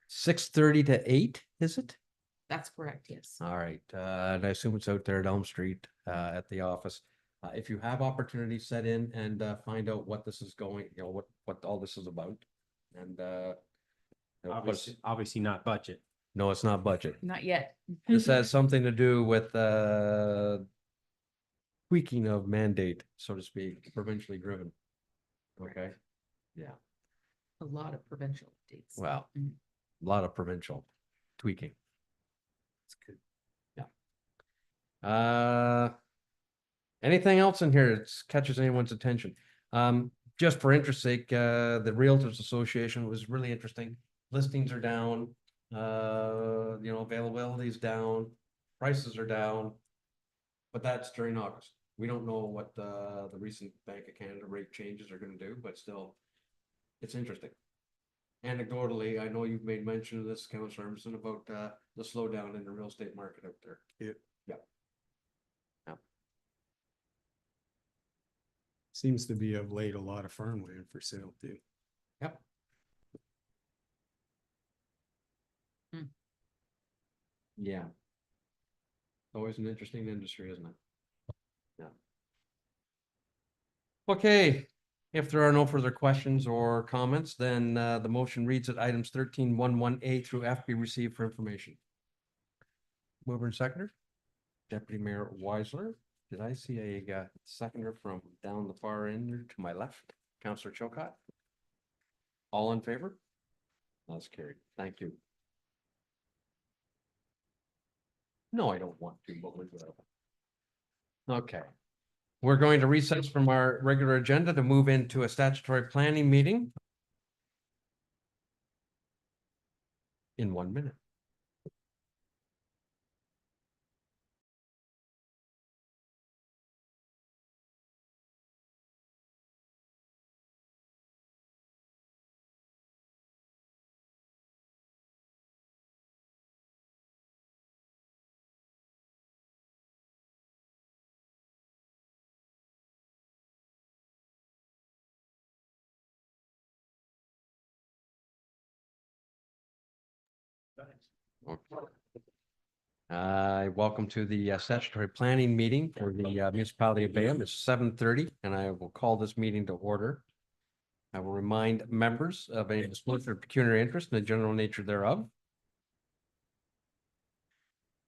6:30 to 8, is it? That's correct, yes. All right, and I assume it's out there at Elm Street, at the office. If you have opportunity, set in and find out what this is going, what all this is about. And obviously not budget. no, it's not budget. Not yet. This has something to do with tweaking of mandate, so to speak, provincially driven. Okay, yeah, A lot of provincial updates. well, Mhm. a lot of provincial tweaking. It's good. Yeah. Anything else in here that catches anyone's attention? Just for interest's sake, the Realtors Association was really interesting. Listings are down, availability is down, prices are down. But that's during August. We don't know what the recent Bank of Canada rate changes are gonna do, but still, it's interesting. Anecdotally, I know you've made mention of this, Councillor Emerson, about the slowdown in the real estate market out there. Seems to be of late a lot of farmland for sale too. Yep. Hmm. Yeah. Always an interesting industry, isn't it? Yeah. Okay, if there are no further questions or comments, then the motion reads that items 13.11A through F be received for information. Mover and seconder, Deputy Mayor Weisler. Did I see a seconder from down the far end to my left? Councillor Chilcott? All in favor? That's carried. Thank you. No, I don't want to, but we will. Okay. We're going to recess from our regular agenda to move into a statutory planning meeting in 1 minute. Welcome to the statutory planning meeting for the municipality of Bayham. It's 7:30, and I will call this meeting to order. I will remind members of any disclosure of pecuniary interest and the general nature thereof.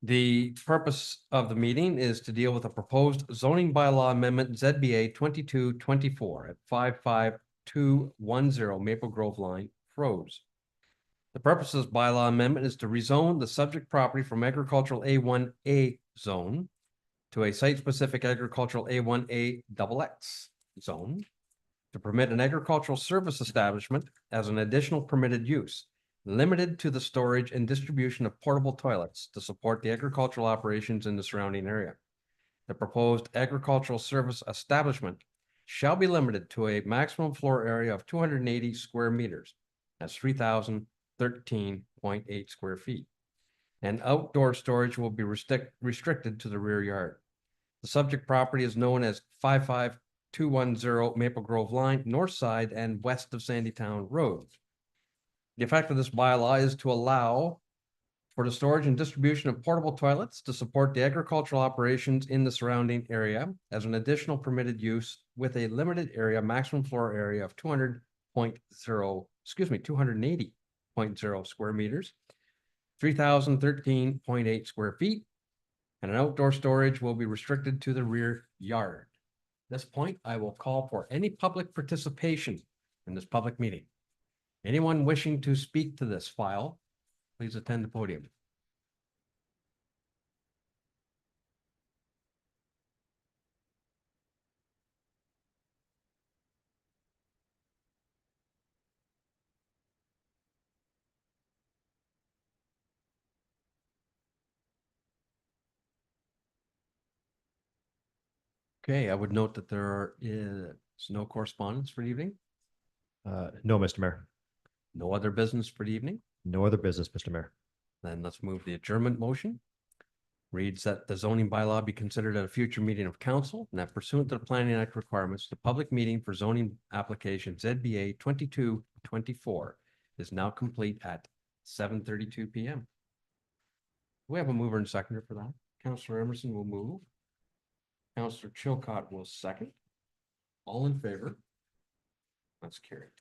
The purpose of the meeting is to deal with a proposed zoning bylaw amendment ZBA 2224 at 55210 Maple Grove Line, Froze. The purpose of this bylaw amendment is to rezone the subject property from agricultural A1A zone to a site-specific agricultural A1A XX zone to permit an agricultural service establishment as an additional permitted use, limited to the storage and distribution of portable toilets to support the agricultural operations in the surrounding area. The proposed agricultural service establishment shall be limited to a maximum floor area of 280 square meters. That's 3,013.8 square feet. And outdoor storage will be restricted to the rear yard. The subject property is known as 55210 Maple Grove Line, north side and west of Sandytown Road. The effect of this bylaw is to allow for the storage and distribution of portable toilets to support the agricultural operations in the surrounding area as an additional permitted use with a limited area, maximum floor area of 280.0 square meters, 3,013.8 square feet, and an outdoor storage will be restricted to the rear yard. At this point, I will call for any public participation in this public meeting. Anyone wishing to speak to this file, please attend the podium. Okay, I would note that there is no correspondence for the evening, No, Mr. Mayor. no other business for the evening. No other business, Mr. Mayor. Then let's move the adjournment motion. Reads that the zoning bylaw be considered at a future meeting of council and that pursuant to the Planning Act requirements, the public meeting for zoning application ZBA 2224 is now complete at 7:32 PM. We have a mover and seconder for that. Councillor Emerson will move. Councillor Chilcott will second. All in favor? That's carried.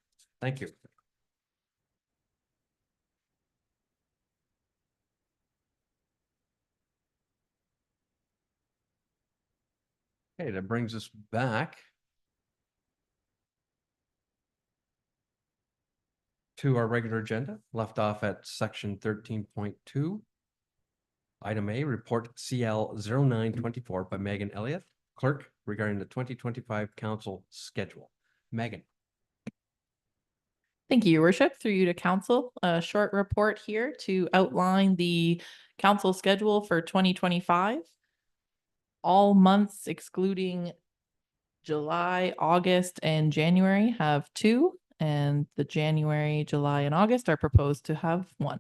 Thank you. Okay, that brings us back to our regular agenda, left off at section 13.2. Item A, report CL 0924 by Megan Elliott, clerk, regarding the 2025 council schedule. Megan. Thank you, Your Worship. Through you to council, a short report here to outline the council schedule for 2025. All months excluding July, August, and January have 2, and the January, July, and August are proposed to have 1.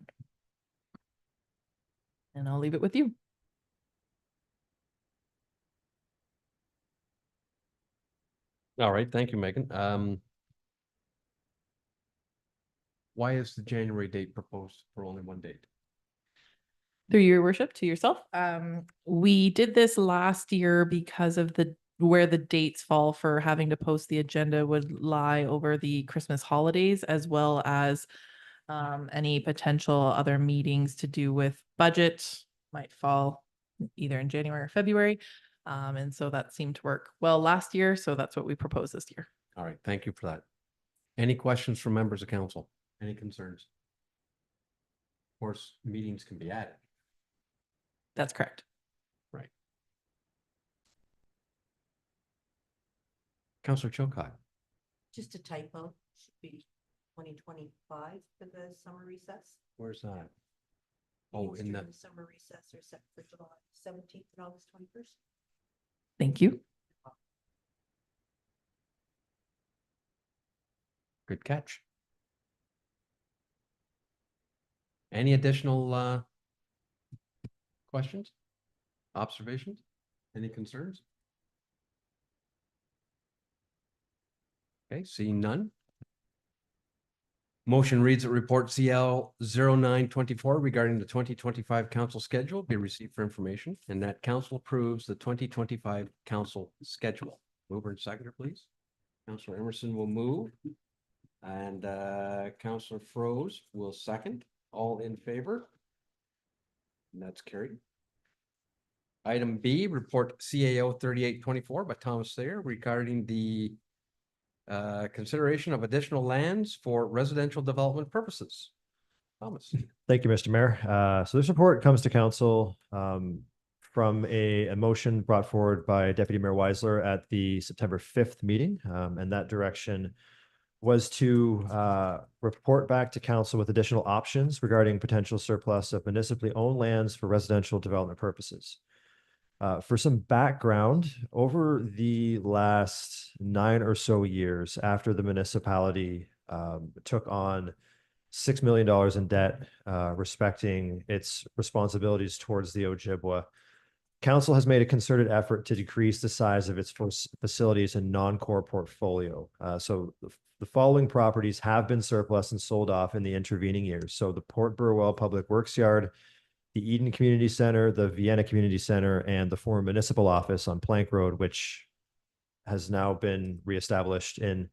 And I'll leave it with you. All right, thank you, Megan. Why is the January date proposed for only one date? Through your worship to yourself. We did this last year because of where the dates fall for having to post the agenda would lie over the Christmas holidays, as well as any potential other meetings to do with budget might fall either in January or February. And so that seemed to work well last year. So that's what we propose this year. All right, thank you for that. Any questions from members of council? Any concerns? Of course, meetings can be added. That's correct. Right. Councillor Chilcott. Just a typo, should be 2025 for the summer recess. Where's that? Oh, Meetings in the, during Summer recess are set for July 17th and August 21st. Thank you. good catch. Any additional questions? Observations? Any concerns? Okay, seeing none. Motion reads that report CL 0924 regarding the 2025 council schedule be received for information and that council approves the 2025 council schedule. Mover and seconder, please. Councillor Emerson will move. And Councillor Froese will second. All in favor? And that's carried. Item B, report CAO 3824 by Thomas Thayer regarding the consideration of additional lands for residential development purposes. Thomas. Thank you, Mr. Mayor. So this report comes to council from a motion brought forward by Deputy Mayor Weisler at the September 5th meeting. And that direction was to report back to council with additional options regarding potential surplus of municipally owned lands for residential development purposes. For some background, over the last 9 or so years after the municipality took on $6 million in debt, respecting its responsibilities towards the Ojibwa, council has made a concerted effort to decrease the size of its facilities and non-core portfolio. So the following properties have been surplus and sold off in the intervening years. So the Port Burwell Public Works Yard, the Eden Community Center, the Vienna Community Center, and the former municipal office on Plank Road, which has now been reestablished in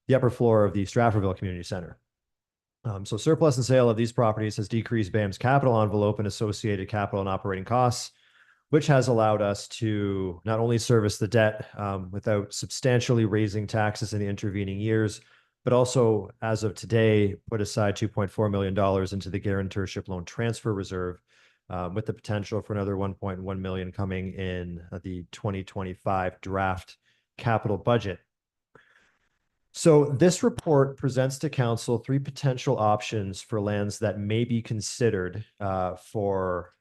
the upper floor of the Stratfordville Community Center. So surplus and sale of these properties has decreased BAM's capital envelope and associated capital and operating costs, which has allowed us to not only service the debt without substantially raising taxes in the intervening years, but also, as of today, put aside $2.4 million into the guarantorship loan transfer reserve, with the potential for another $1.1 million coming in the 2025 draft capital budget. So this report presents to council 3 potential options for lands that may be considered for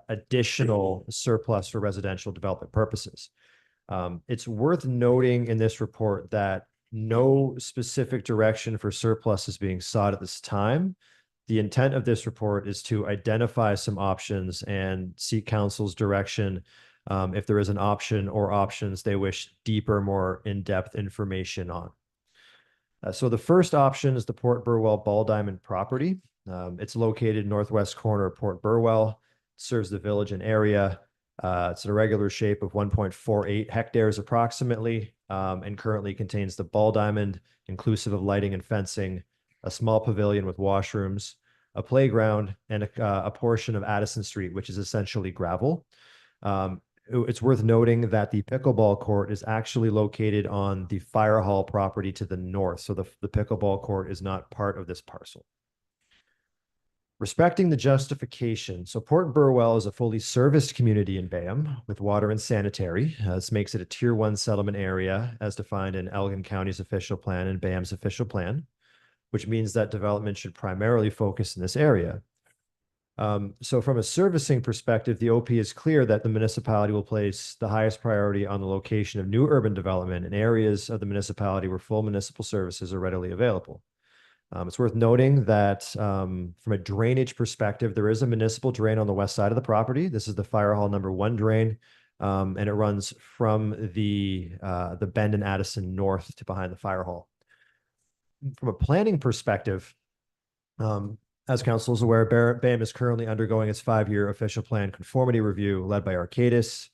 additional surplus for residential development purposes. It's worth noting in this report that no specific direction for surplus is being sought at this time. The intent of this report is to identify some options and seek council's direction if there is an option or options they wish deeper, more in-depth information on. So the first option is the Port Burwell Ball Diamond property. It's located northwest corner of Port Burwell, serves the village and area. It's an irregular shape of 1.48 hectares approximately, and currently contains the Ball Diamond, inclusive of lighting and fencing, a small pavilion with washrooms, a playground, and a portion of Addison Street, which is essentially gravel. It's worth noting that the pickleball court is actually located on the fire hall property to the north. So the pickleball court is not part of this parcel. Respecting the justification. So Port Burwell is a fully serviced community in Bayham with water and sanitary. This makes it a Tier 1 settlement area as defined in Elgin County's official plan and Bayham's official plan, which means that development should primarily focus in this area. So from a servicing perspective, the OP is clear that the municipality will place the highest priority on the location of new urban development in areas of the municipality where full municipal services are readily available. It's worth noting that from a drainage perspective, there is a municipal drain on the west side of the property. This is the Fire Hall #1 drain, and it runs from the bend in Addison north to behind the Fire Hall. From a planning perspective, as council is aware, BAM is currently undergoing its 5-year official plan conformity review led by Arcadis.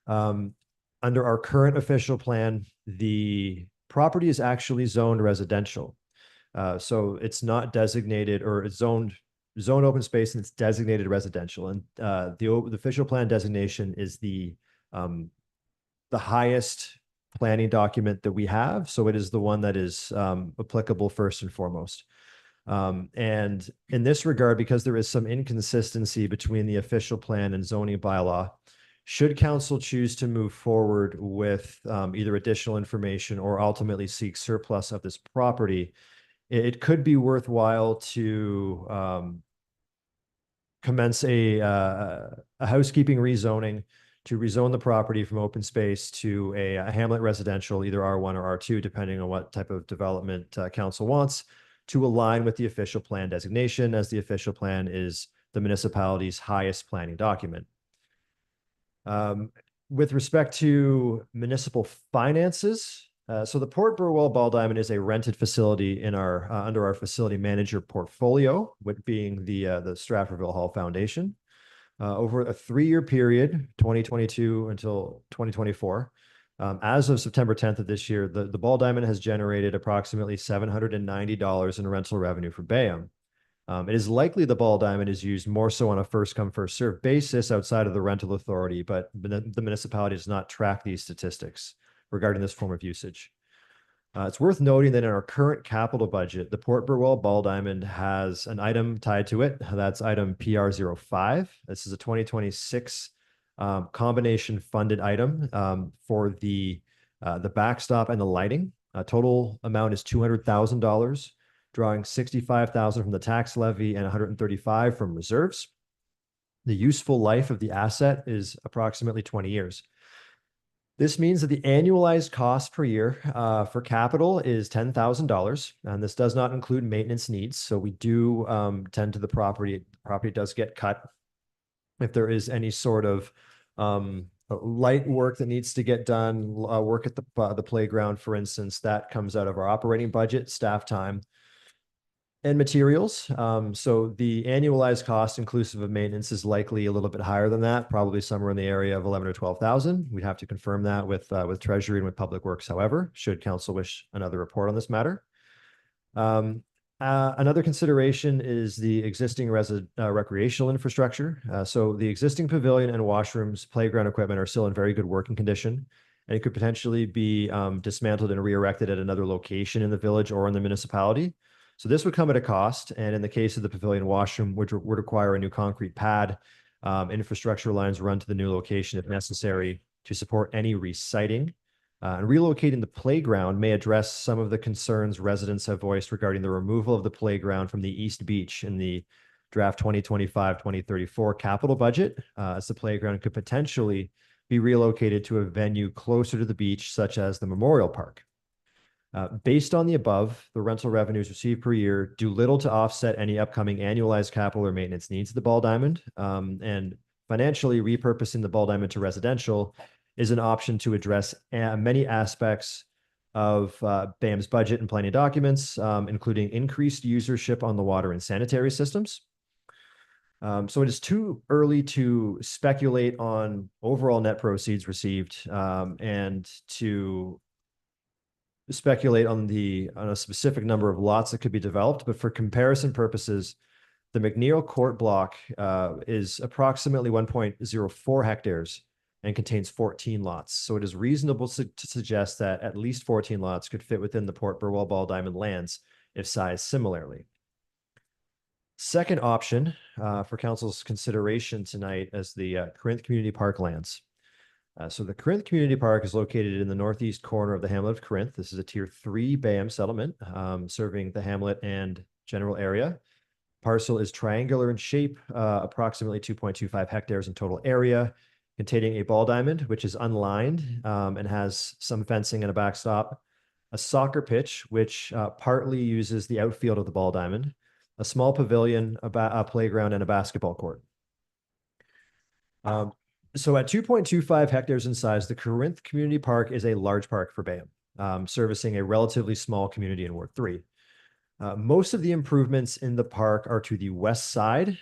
Under our current official plan, the property is actually zoned residential. So it's not designated, or it's zoned open space, and it's designated residential. And the official plan designation is the highest planning document that we have. So it is the one that is applicable first and foremost. And in this regard, because there is some inconsistency between the official plan and zoning bylaw, should council choose to move forward with either additional information or ultimately seek surplus of this property, it could be worthwhile to commence a housekeeping rezoning to rezone the property from open space to a hamlet residential, either R1 or R2, depending on what type of development council wants, to align with the official plan designation, as the official plan is the municipality's highest planning document. With respect to municipal finances, So the Port Burwell Ball Diamond is a rented facility in our under our facility manager portfolio, with being the Stratfordville Hall Foundation. Over a 3-year period, 2022 until 2024, as of September 10th of this year, the Ball Diamond has generated approximately $790 in rental revenue for Bayham. It is likely the Ball Diamond is used more so on a first come, first served basis outside of the rental authority, but the municipality does not track these statistics regarding this form of usage. It's worth noting that in our current capital budget, the Port Burwell Ball Diamond has an item tied to it. That's item PR05. This is a 2026 combination funded item for the backstop and the lighting. Total amount is $200,000, drawing $65,000 from the tax levy and $135,000 from reserves. The useful life of the asset is approximately 20 years. This means that the annualized cost per year for capital is $10,000, and this does not include maintenance needs. So we do tend to the property. The property does get cut if there is any sort of light work that needs to get done, work at the playground, for instance. That comes out of our operating budget, staff time, and materials. So the annualized cost inclusive of maintenance is likely a little bit higher than that, probably somewhere in the area of 11 or 12,000. We'd have to confirm that with Treasury and with Public Works, however, should council wish another report on this matter. Another consideration is the existing recreational infrastructure. So the existing pavilion and washrooms, playground equipment are still in very good working condition, and it could potentially be dismantled and re-erected at another location in the village or in the municipality. So this would come at a cost, and in the case of the pavilion washroom, would require a new concrete pad, infrastructure lines run to the new location if necessary to support any resiting. And relocating the playground may address some of the concerns residents have voiced regarding the removal of the playground from the East Beach in the draft 2025-2034 capital budget, as the playground could potentially be relocated to a venue closer to the beach, such as the Memorial Park. Based on the above, the rental revenues received per year do little to offset any upcoming annualized capital or maintenance needs of the Ball Diamond. And financially, repurposing the Ball Diamond to residential is an option to address many aspects of BAM's budget and planning documents, including increased usership on the water and sanitary systems. So it is too early to speculate on overall net proceeds received and to speculate on a specific number of lots that could be developed, but for comparison purposes, the McNeil Court block is approximately 1.04 hectares and contains 14 lots. So it is reasonable to suggest that at least 14 lots could fit within the Port Burwell Ball Diamond lands if sized similarly. Second option for council's consideration tonight is the Corinth Community Park lands. So the Corinth Community Park is located in the northeast corner of the hamlet of Corinth. This is a Tier 3 BAM settlement serving the hamlet and general area. Parcel is triangular in shape, approximately 2.25 hectares in total area, containing a ball diamond, which is unlined and has some fencing and a backstop, a soccer pitch, which partly uses the outfield of the ball diamond, a small pavilion, a playground, and a basketball court. So at 2.25 hectares in size, the Corinth Community Park is a large park for BAM, servicing a relatively small community in Ward 3. Most of the improvements in the park are to the west side,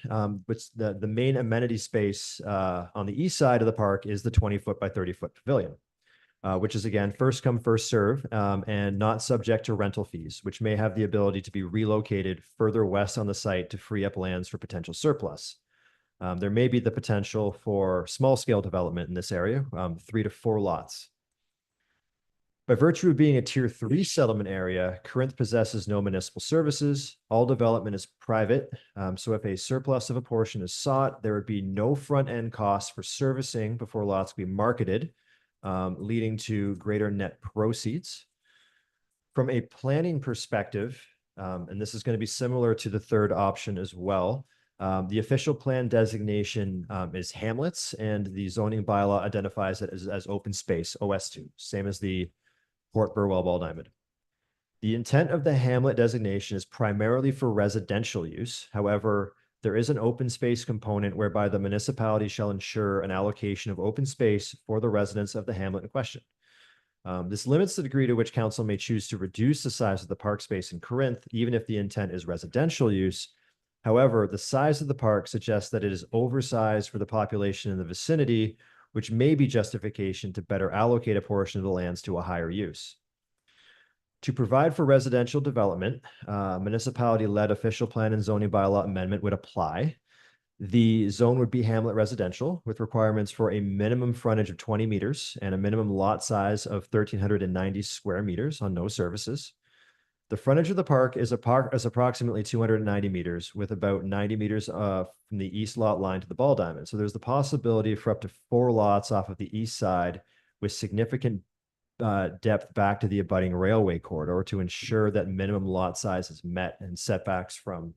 which the main amenity space on the east side of the park is the 20-foot by 30-foot pavilion, which is, again, first come, first serve, and not subject to rental fees, which may have the ability to be relocated further west on the site to free up lands for potential surplus. There may be the potential for small-scale development in this area, 3 to 4 lots. By virtue of being a Tier 3 settlement area, Corinth possesses no municipal services. All development is private. So if a surplus of a portion is sought, there would be no front-end costs for servicing before lots be marketed, leading to greater net proceeds. From a planning perspective, and this is going to be similar to the third option as well, the official plan designation is hamlets, and the zoning bylaw identifies it as open space, OS2, same as the Port Burwell Ball Diamond. The intent of the hamlet designation is primarily for residential use. However, there is an open space component whereby the municipality shall ensure an allocation of open space for the residents of the hamlet in question. This limits the degree to which council may choose to reduce the size of the park space in Corinth, even if the intent is residential use. However, the size of the park suggests that it is oversized for the population in the vicinity, which may be justification to better allocate a portion of the lands to a higher use. To provide for residential development, municipality-led official plan and zoning bylaw amendment would apply. The zone would be hamlet residential with requirements for a minimum frontage of 20 meters and a minimum lot size of 1,390 square meters on no services. The frontage of the park is approximately 290 meters with about 90 meters from the east lot line to the ball diamond. So there's the possibility for up to 4 lots off of the east side with significant depth back to the abutting railway corridor to ensure that minimum lot size is met and setbacks from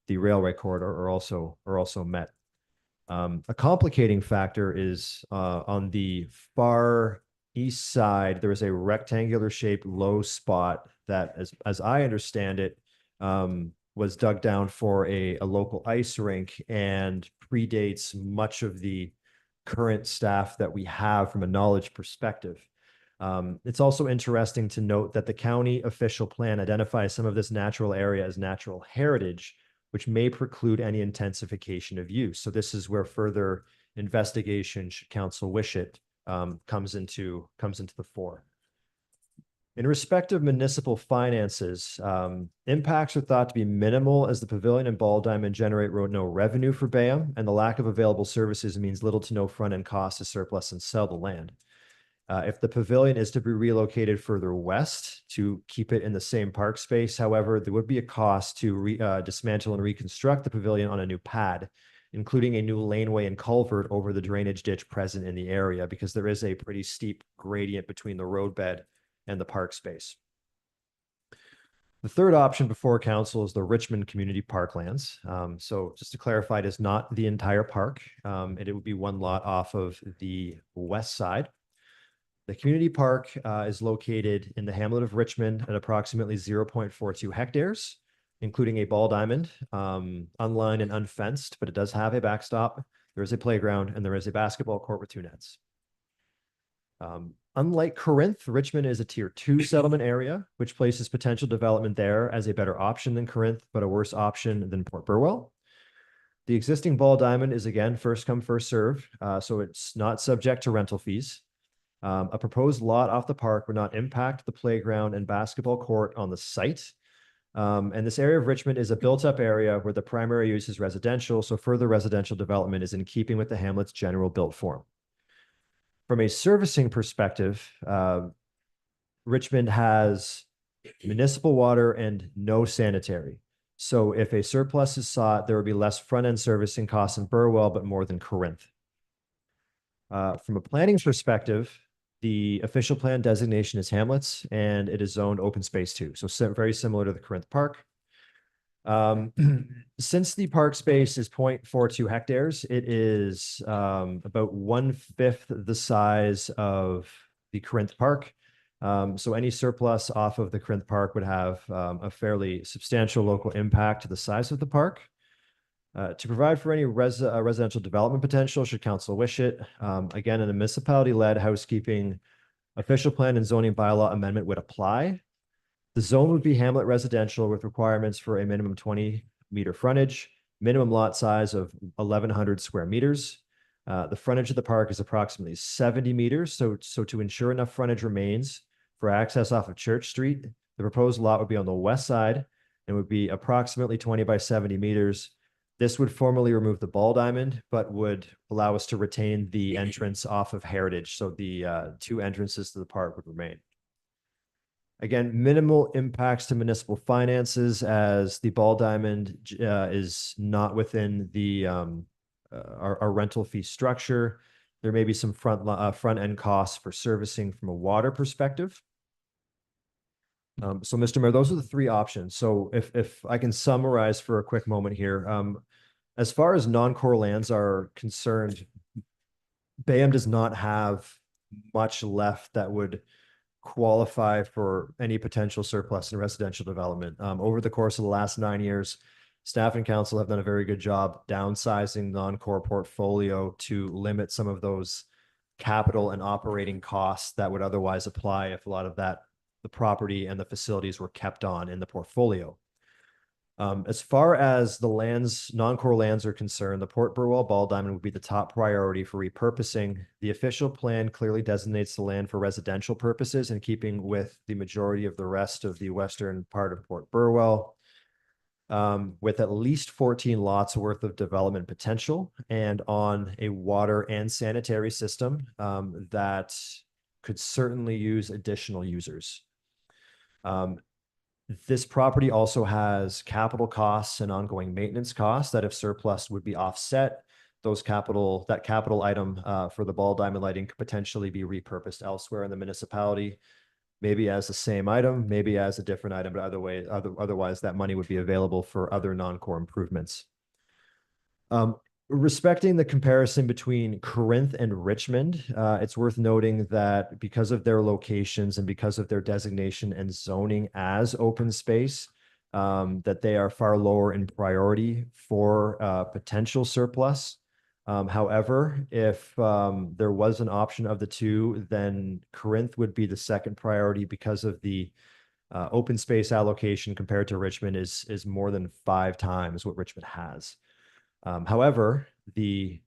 the railway corridor are also met. A complicating factor is on the far east side, there is a rectangular shaped low spot that, as I understand it, was dug down for a local ice rink and predates much of the current staff that we have from a knowledge perspective. It's also interesting to note that the county official plan identifies some of this natural area as natural heritage, which may preclude any intensification of use. So this is where further investigation, should council wish it, comes into the fore. In respect of municipal finances, impacts are thought to be minimal as the pavilion and ball diamond generate no revenue for BAM, and the lack of available services means little to no front-end cost to surplus and sell the land. If the pavilion is to be relocated further west to keep it in the same park space, however, there would be a cost to dismantle and reconstruct the pavilion on a new pad, including a new laneway and culvert over the drainage ditch present in the area, because there is a pretty steep gradient between the roadbed and the park space. The third option before council is the Richmond Community Parklands. So just to clarify, it is not the entire park. It would be one lot off of the west side. The community park is located in the hamlet of Richmond at approximately 0.42 hectares, including a ball diamond, unlined and unfenced, but it does have a backstop. There is a playground and there is a basketball court with 2 nets. Unlike Corinth, Richmond is a tier 2 settlement area, which places potential development there as a better option than Corinth, but a worse option than Port Burwell. The existing ball diamond is again first come, first serve, so it's not subject to rental fees. A proposed lot off the park would not impact the playground and basketball court on the site. And this area of Richmond is a built-up area where the primary use is residential, so further residential development is in keeping with the hamlet's general built form. From a servicing perspective, Richmond has municipal water and no sanitary. So if a surplus is sought, there would be less front-end servicing costs in Burwell, but more than Corinth. From a planning perspective, the official plan designation is hamlets and it is zoned open space too. So very similar to the Corinth Park. Since the park space is 0.42 hectares, it is about 1/5 the size of the Corinth Park. So any surplus off of the Corinth Park would have a fairly substantial local impact to the size of the park. To provide for any residential development potential, should council wish it, again, in a municipality-led housekeeping official plan and zoning bylaw amendment would apply. The zone would be hamlet residential with requirements for a minimum 20-meter frontage, minimum lot size of 1,100 square meters. The frontage of the park is approximately 70 meters. So to ensure enough frontage remains for access off of Church Street, the proposed lot would be on the west side and would be approximately 20 by 70 meters. This would formally remove the ball diamond, but would allow us to retain the entrance off of Heritage. So the 2 entrances to the park would remain. Again, minimal impacts to municipal finances as the ball diamond is not within the our rental fee structure. There may be some front end costs for servicing from a water perspective. So Mr. Mayor, those are the 3 options. So if I can summarize for a quick moment here, as far as non-core lands are concerned, BAM does not have much left that would qualify for any potential surplus in residential development. Over the course of the last 9 years, staff and council have done a very good job downsizing non-core portfolio to limit some of those capital and operating costs that would otherwise apply if a lot of that, the property and the facilities were kept on in the portfolio. As far as the lands, non-core lands are concerned, the Port Burwell Ball Diamond would be the top priority for repurposing. The official plan clearly designates the land for residential purposes in keeping with the majority of the rest of the western part of Port Burwell. With at least 14 lots worth of development potential and on a water and sanitary system that could certainly use additional users. This property also has capital costs and ongoing maintenance costs that if surplus would be offset. That capital item for the ball diamond lighting could potentially be repurposed elsewhere in the municipality. Maybe as the same item, maybe as a different item, but otherwise that money would be available for other non-core improvements. Respecting the comparison between Corinth and Richmond, it's worth noting that because of their locations and because of their designation and zoning as open space, that they are far lower in priority for potential surplus. However, if there was an option of the two, then Corinth would be the second priority because of the open space allocation compared to Richmond is more than 5 times what Richmond has. However, the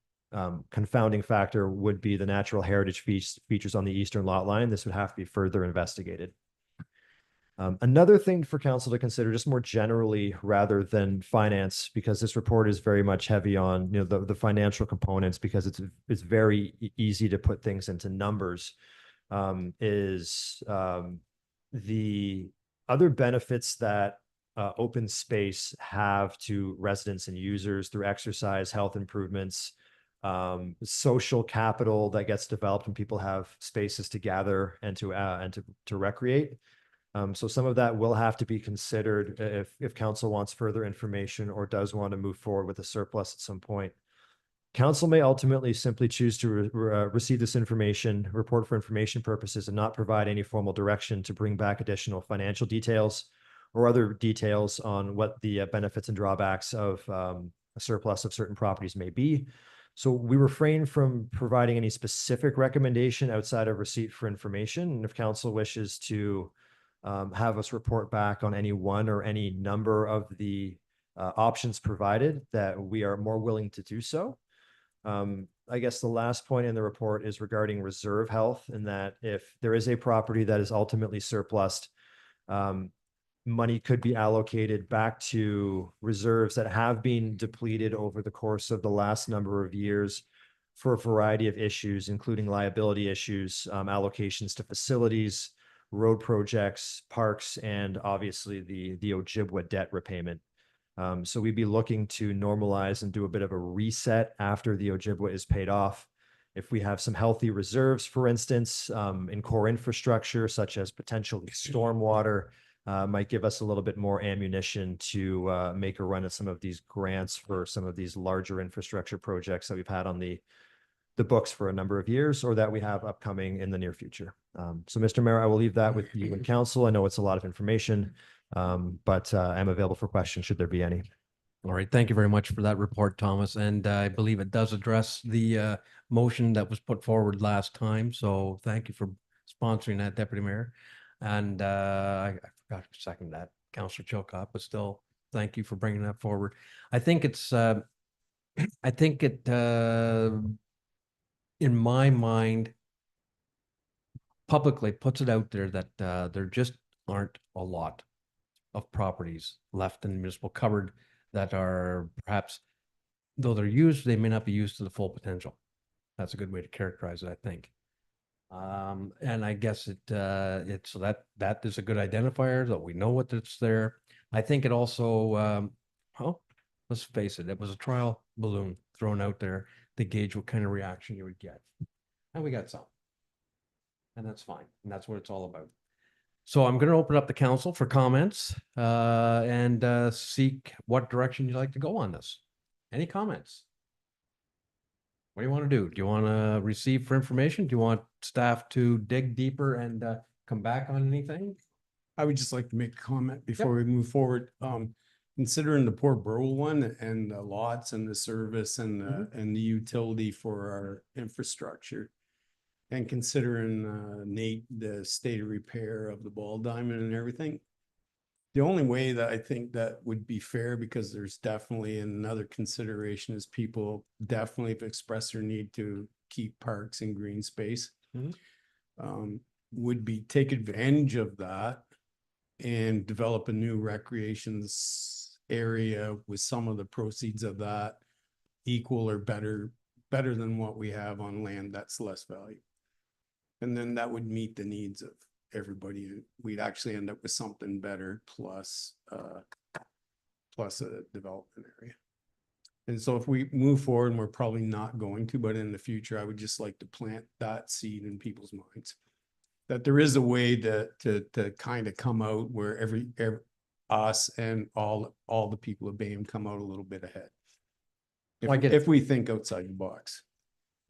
confounding factor would be the natural heritage features on the eastern lot line. This would have to be further investigated. Another thing for council to consider just more generally rather than finance, because this report is very much heavy on the financial components because it's very easy to put things into numbers, is the other benefits that open space have to residents and users through exercise, health improvements, social capital that gets developed when people have spaces to gather and to recreate. So some of that will have to be considered if council wants further information or does want to move forward with a surplus at some point. Council may ultimately simply choose to receive this information, report for information purposes, and not provide any formal direction to bring back additional financial details or other details on what the benefits and drawbacks of a surplus of certain properties may be. So we refrain from providing any specific recommendation outside of receipt for information. And if council wishes to have us report back on any one or any number of the options provided, that we are more willing to do so. I guess the last point in the report is regarding reserve health, and that if there is a property that is ultimately surplused, money could be allocated back to reserves that have been depleted over the course of the last number of years for a variety of issues, including liability issues, allocations to facilities, road projects, parks, and obviously the Ojibwa debt repayment. So we'd be looking to normalize and do a bit of a reset after the Ojibwa is paid off. If we have some healthy reserves, for instance, in core infrastructure, such as potentially stormwater, might give us a little bit more ammunition to make a run at some of these grants for some of these larger infrastructure projects that we've had on the books for a number of years or that we have upcoming in the near future. So Mr. Mayor, I will leave that with you and council. I know it's a lot of information, but I'm available for questions should there be any. All right, thank you very much for that report, Thomas. And I believe it does address the motion that was put forward last time. So thank you for sponsoring that, Deputy Mayor. And I forgot to second that, Councillor Chilcott, but still, thank you for bringing that forward. I think it's, I think it, in my mind, publicly puts it out there that there just aren't a lot of properties left in municipal covered that are perhaps, though they're used, they may not be used to the full potential. That's a good way to characterize it, I think. And I guess it's so that is a good identifier that we know what that's there. I think it also, well, let's face it, it was a trial balloon thrown out there to gauge what kind of reaction you would get. And we got some. And that's fine. And that's what it's all about. So I'm going to open up the council for comments and seek what direction you'd like to go on this. Any comments? What do you want to do? Do you want to receive for information? Do you want staff to dig deeper and come back on anything? I would just like to make a comment before we move forward. Considering the Port Burwell one and the lots and the service and the utility for our infrastructure, And considering Nate, the state of repair of the ball diamond and everything. The only way that I think that would be fair, because there's definitely another consideration, is people definitely have expressed their need to keep parks and green space. Mhm. Would be take advantage of that and develop a new recreations area with some of the proceeds of that equal or better than what we have on land that's less value. And then that would meet the needs of everybody. We'd actually end up with something better plus a development area. And so if we move forward, and we're probably not going to, but in the future, I would just like to plant that seed in people's minds. That there is a way to kind of come out where every us and all the people of Bayham come out a little bit ahead. Well, I get it. If we think outside the box.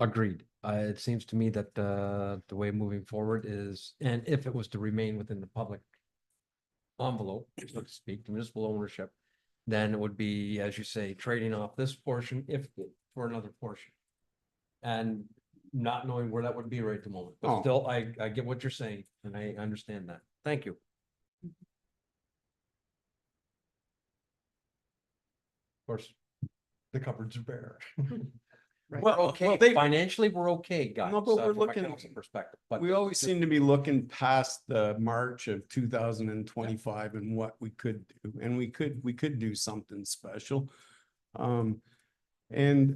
Agreed. It seems to me that the way moving forward is, and if it was to remain within the public envelope, so to speak, the municipal ownership, then it would be, as you say, trading off this portion for another portion. And not knowing where that would be right at the moment, but Oh. still, I get what you're saying, and I understand that. Thank you. Of course, the cupboards are bare. We're okay, financially, we're okay, guys. No, but we're from a looking- council perspective, but We always seem to be looking past the March of 2025 and what we could do, and we could do something special. And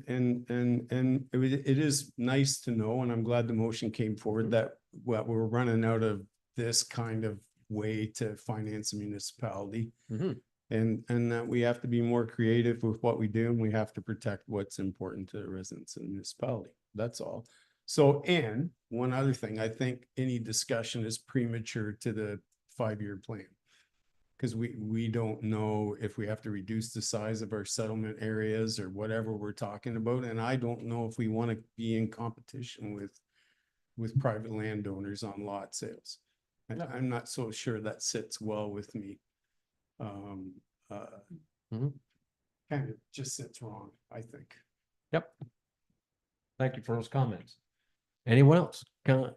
it is nice to know, and I'm glad the motion came forward, that we're running out of this kind of way to finance a municipality. Mhm. And that we have to be more creative with what we do, and we have to protect what's important to the residents of the municipality. That's all. So, and one other thing, I think any discussion is premature to the 5-year plan. Because we don't know if we have to reduce the size of our settlement areas or whatever we're talking about. And I don't know if we want to be in competition with private landowners on lot sales. And I'm not so sure that sits well with me. Mhm. Kind of just sits wrong, I think. Yep. Thank you for those comments. Anyone else? Do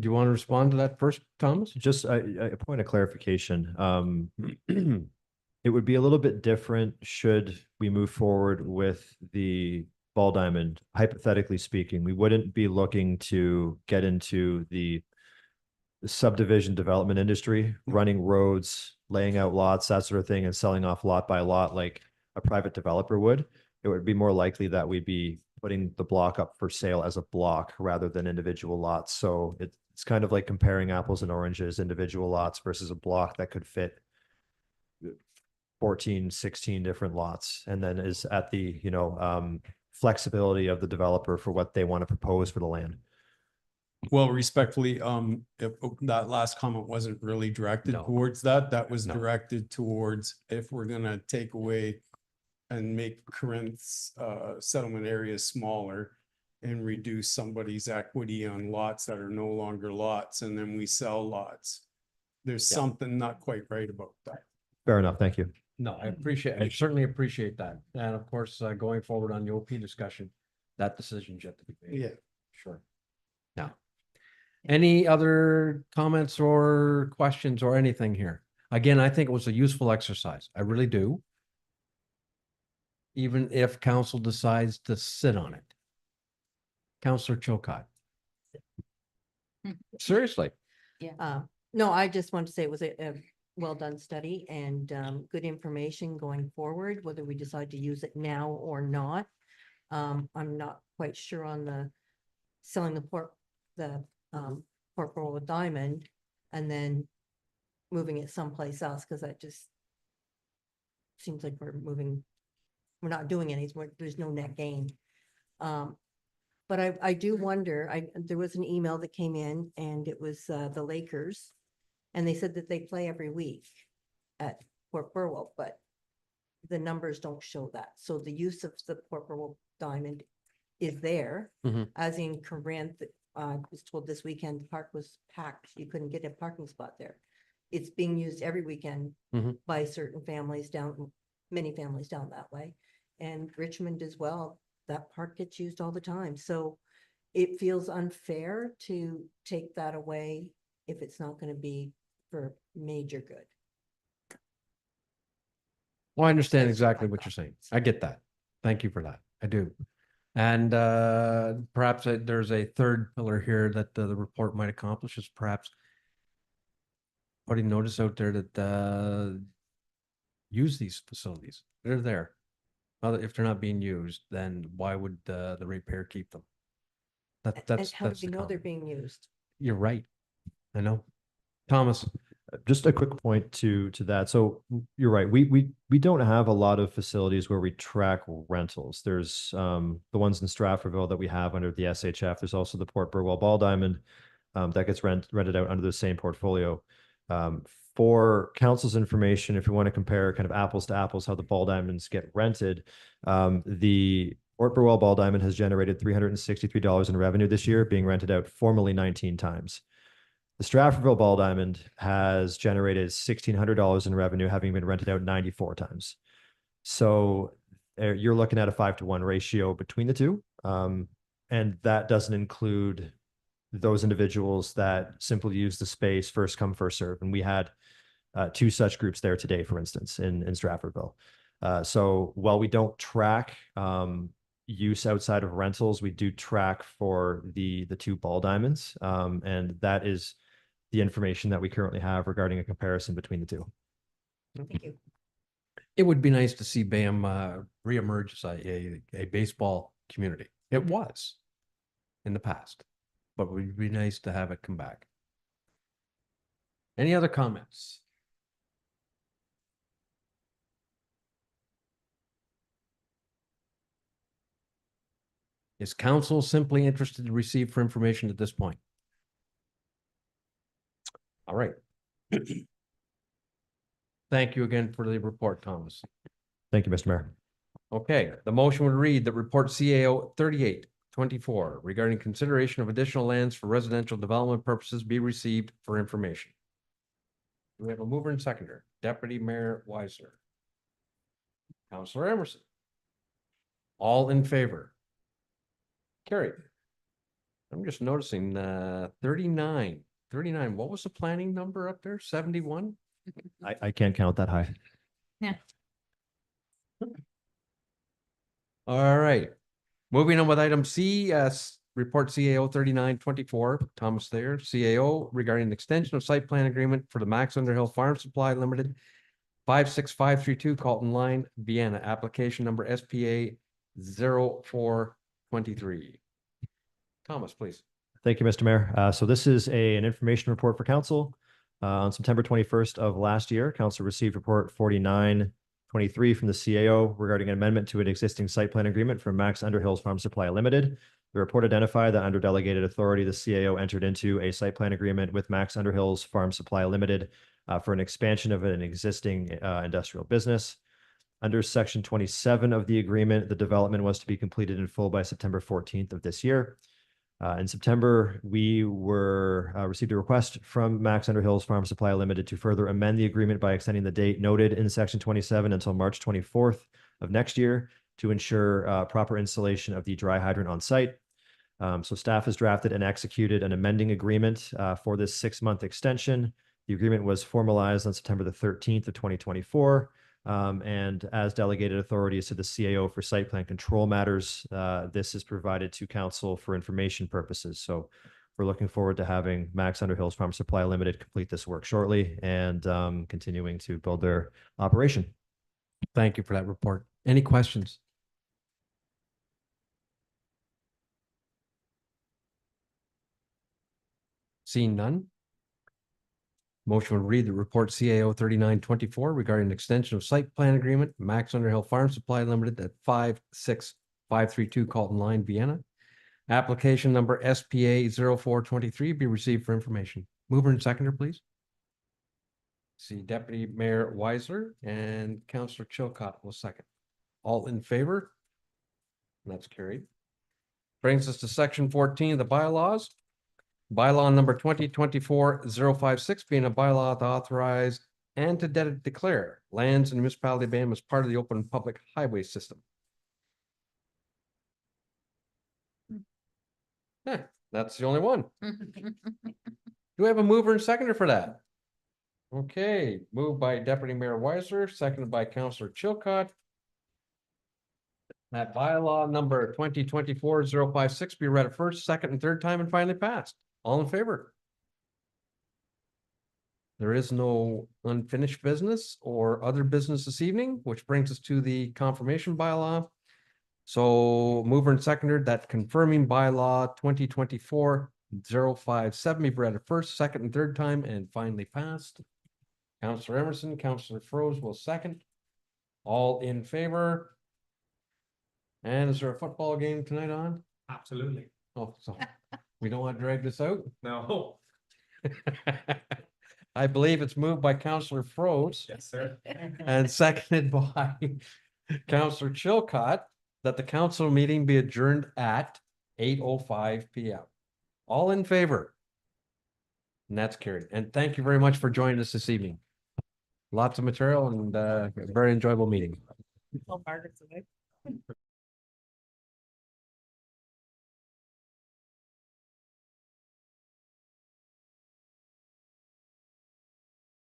you want to respond to that first, Thomas? Just a point of clarification. It would be a little bit different should we move forward with the ball diamond. Hypothetically speaking, we wouldn't be looking to get into the subdivision development industry, running roads, laying out lots, that sort of thing, and selling off lot by lot like a private developer would. It would be more likely that we'd be putting the block up for sale as a block rather than individual lots. So it's kind of like comparing apples and oranges, individual lots versus a block that could fit 14, 16 different lots, and then is at the, flexibility of the developer for what they want to propose for the land. Well, respectfully, if that last comment wasn't really directed No. towards that was No. directed towards if we're gonna take away and make Corinth's settlement areas smaller and reduce somebody's equity on lots that are no longer lots, and then we sell lots. There's Yeah. something not quite right about that. Fair enough. Thank you. No, I certainly appreciate that. And of course, going forward on the OP discussion, that decision's yet to be made. Yeah. Sure. Now, any other comments or questions or anything here? Again, I think it was a useful exercise. I really do. Even if council decides to sit on it. Counselor Chilcott. Seriously. No, I just want to say it was a well-done study and good information going forward, whether we decide to use it now or not. I'm not quite sure on the selling the port roll diamond and then moving it someplace else, because that just seems like we're not doing anything. There's no net gain. But I do wonder, there was an email that came in and it was the Lakers. And they said that they play every week at Port Burwell, but the numbers don't show that. So the use of the Port Burwell diamond is there. Mhm. As in Corinth, I was told this weekend, the park was packed. You couldn't get a parking spot there. It's being used every weekend Mhm. by certain families many families down that way. And Richmond as well, that park gets used all the time. So it feels unfair to take that away if it's not gonna be for major good. Well, I understand That's exactly my what you're saying. thoughts. I get that. Thank you for that. I do. And perhaps there's a third pillar here that the report might accomplish is perhaps putting notice out there that use these facilities. They're there. If they're not being used, then why would the ratepayer keep them? And That's how do that's we the know they're comment. being used? You're right. I know. Thomas, Just a quick point to that. So you're right. We don't have a lot of facilities where we track rentals. There's the ones in Stratfordville that we have under the SHF. There's also the Port Burwell Ball Diamond that gets rented out under the same portfolio. For council's information, if you want to compare kind of apples to apples, how the ball diamonds get rented, the Port Burwell Ball Diamond has generated $363 in revenue this year, being rented out formally 19 times. The Stratfordville Ball Diamond has generated $1,600 in revenue, having been rented out 94 times. So you're looking at a 5-to-1 ratio between the two. And that doesn't include those individuals that simply use the space first come, first serve. And we had 2 such groups there today, for instance, in Stratfordville. So while we don't track use outside of rentals, we do track for the 2 ball diamonds. And that is the information that we currently have regarding a comparison between the 2. Thank you. it would be nice to see BAM reemerge as a baseball community. It was in the past, but it would be nice to have it come back. Any other comments? Is council simply interested to receive for information at this point? All right. Thank you again for the report, Thomas. Thank you, Mr. Mayor. Okay, the motion would read that report CAO 3824 regarding consideration of additional lands for residential development purposes be received for information. We have a mover and seconder, Deputy Mayor Weiser. Councillor Emerson. All in favor? Carried. I'm just noticing 39. What was the planning number up there? 71? I can't count that high. All right. Moving on with item C, report CAO 3924, Thomas Thayer, CAO regarding extension of site plan agreement for the Max Underhill Farm Supply Limited 56532 Colton Line, Vienna, application number SPA 0423. Thomas, please. Thank you, Mr. Mayor. So this is an information report for council. On September 21st of last year, council received report 4923 from the CAO regarding an amendment to an existing site plan agreement for Max Underhills Farm Supply Limited. The report identified that under delegated authority, the CAO entered into a site plan agreement with Max Underhills Farm Supply Limited for an expansion of an existing industrial business. Under section 27 of the agreement, the development was to be completed in full by September 14th of this year. In September, we received a request from Max Underhills Farm Supply Limited to further amend the agreement by extending the date noted in section 27 until March 24th of next year to ensure proper installation of the dry hydrant on site. So staff has drafted and executed an amending agreement for this 6-month extension. The agreement was formalized on September the 13th of 2024. And as delegated authorities to the CAO for site plan control matters, this is provided to council for information purposes. So we're looking forward to having Max Underhills Farm Supply Limited complete this work shortly and continuing to build their operation. Thank you for that report. Any questions? Seeing none. Motion will read the report CAO 3924 regarding an extension of site plan agreement, Max Underhill Farm Supply Limited at 56532 Colton Line, Vienna. Application number SPA 0423 be received for information. Mover and seconder, please. See Deputy Mayor Weiser and Councillor Chilcott will second. All in favor? And that's carried. Brings us to section 14 of the bylaws. Bylaw number 2024-056 being a bylaw to authorize and to declare lands in the municipality of BAM as part of the open public highway system. That's the only one. Do we have a mover and seconder for that? Okay, moved by Deputy Mayor Weiser, seconded by Councillor Chilcott. That bylaw number 2024-056 be read a first, second, and third time and finally passed. All in favor? There is no unfinished business or other business this evening, which brings us to the confirmation bylaw. So mover and seconder that confirming bylaw 2024-057 be read a first, second, and third time and finally passed. Councillor Emerson, Councillor Froese will second. All in favor? And is there a football game tonight on? Absolutely. Oh, so we don't want to drag this out. No. I believe it's moved by Councillor Froese Yes, sir. and seconded by Councillor Chilcott that the council meeting be adjourned at 8:05 PM. All in favor? And that's carried. And thank you very much for joining us this evening. Lots of material and a very enjoyable meeting. Well, Margaret's away.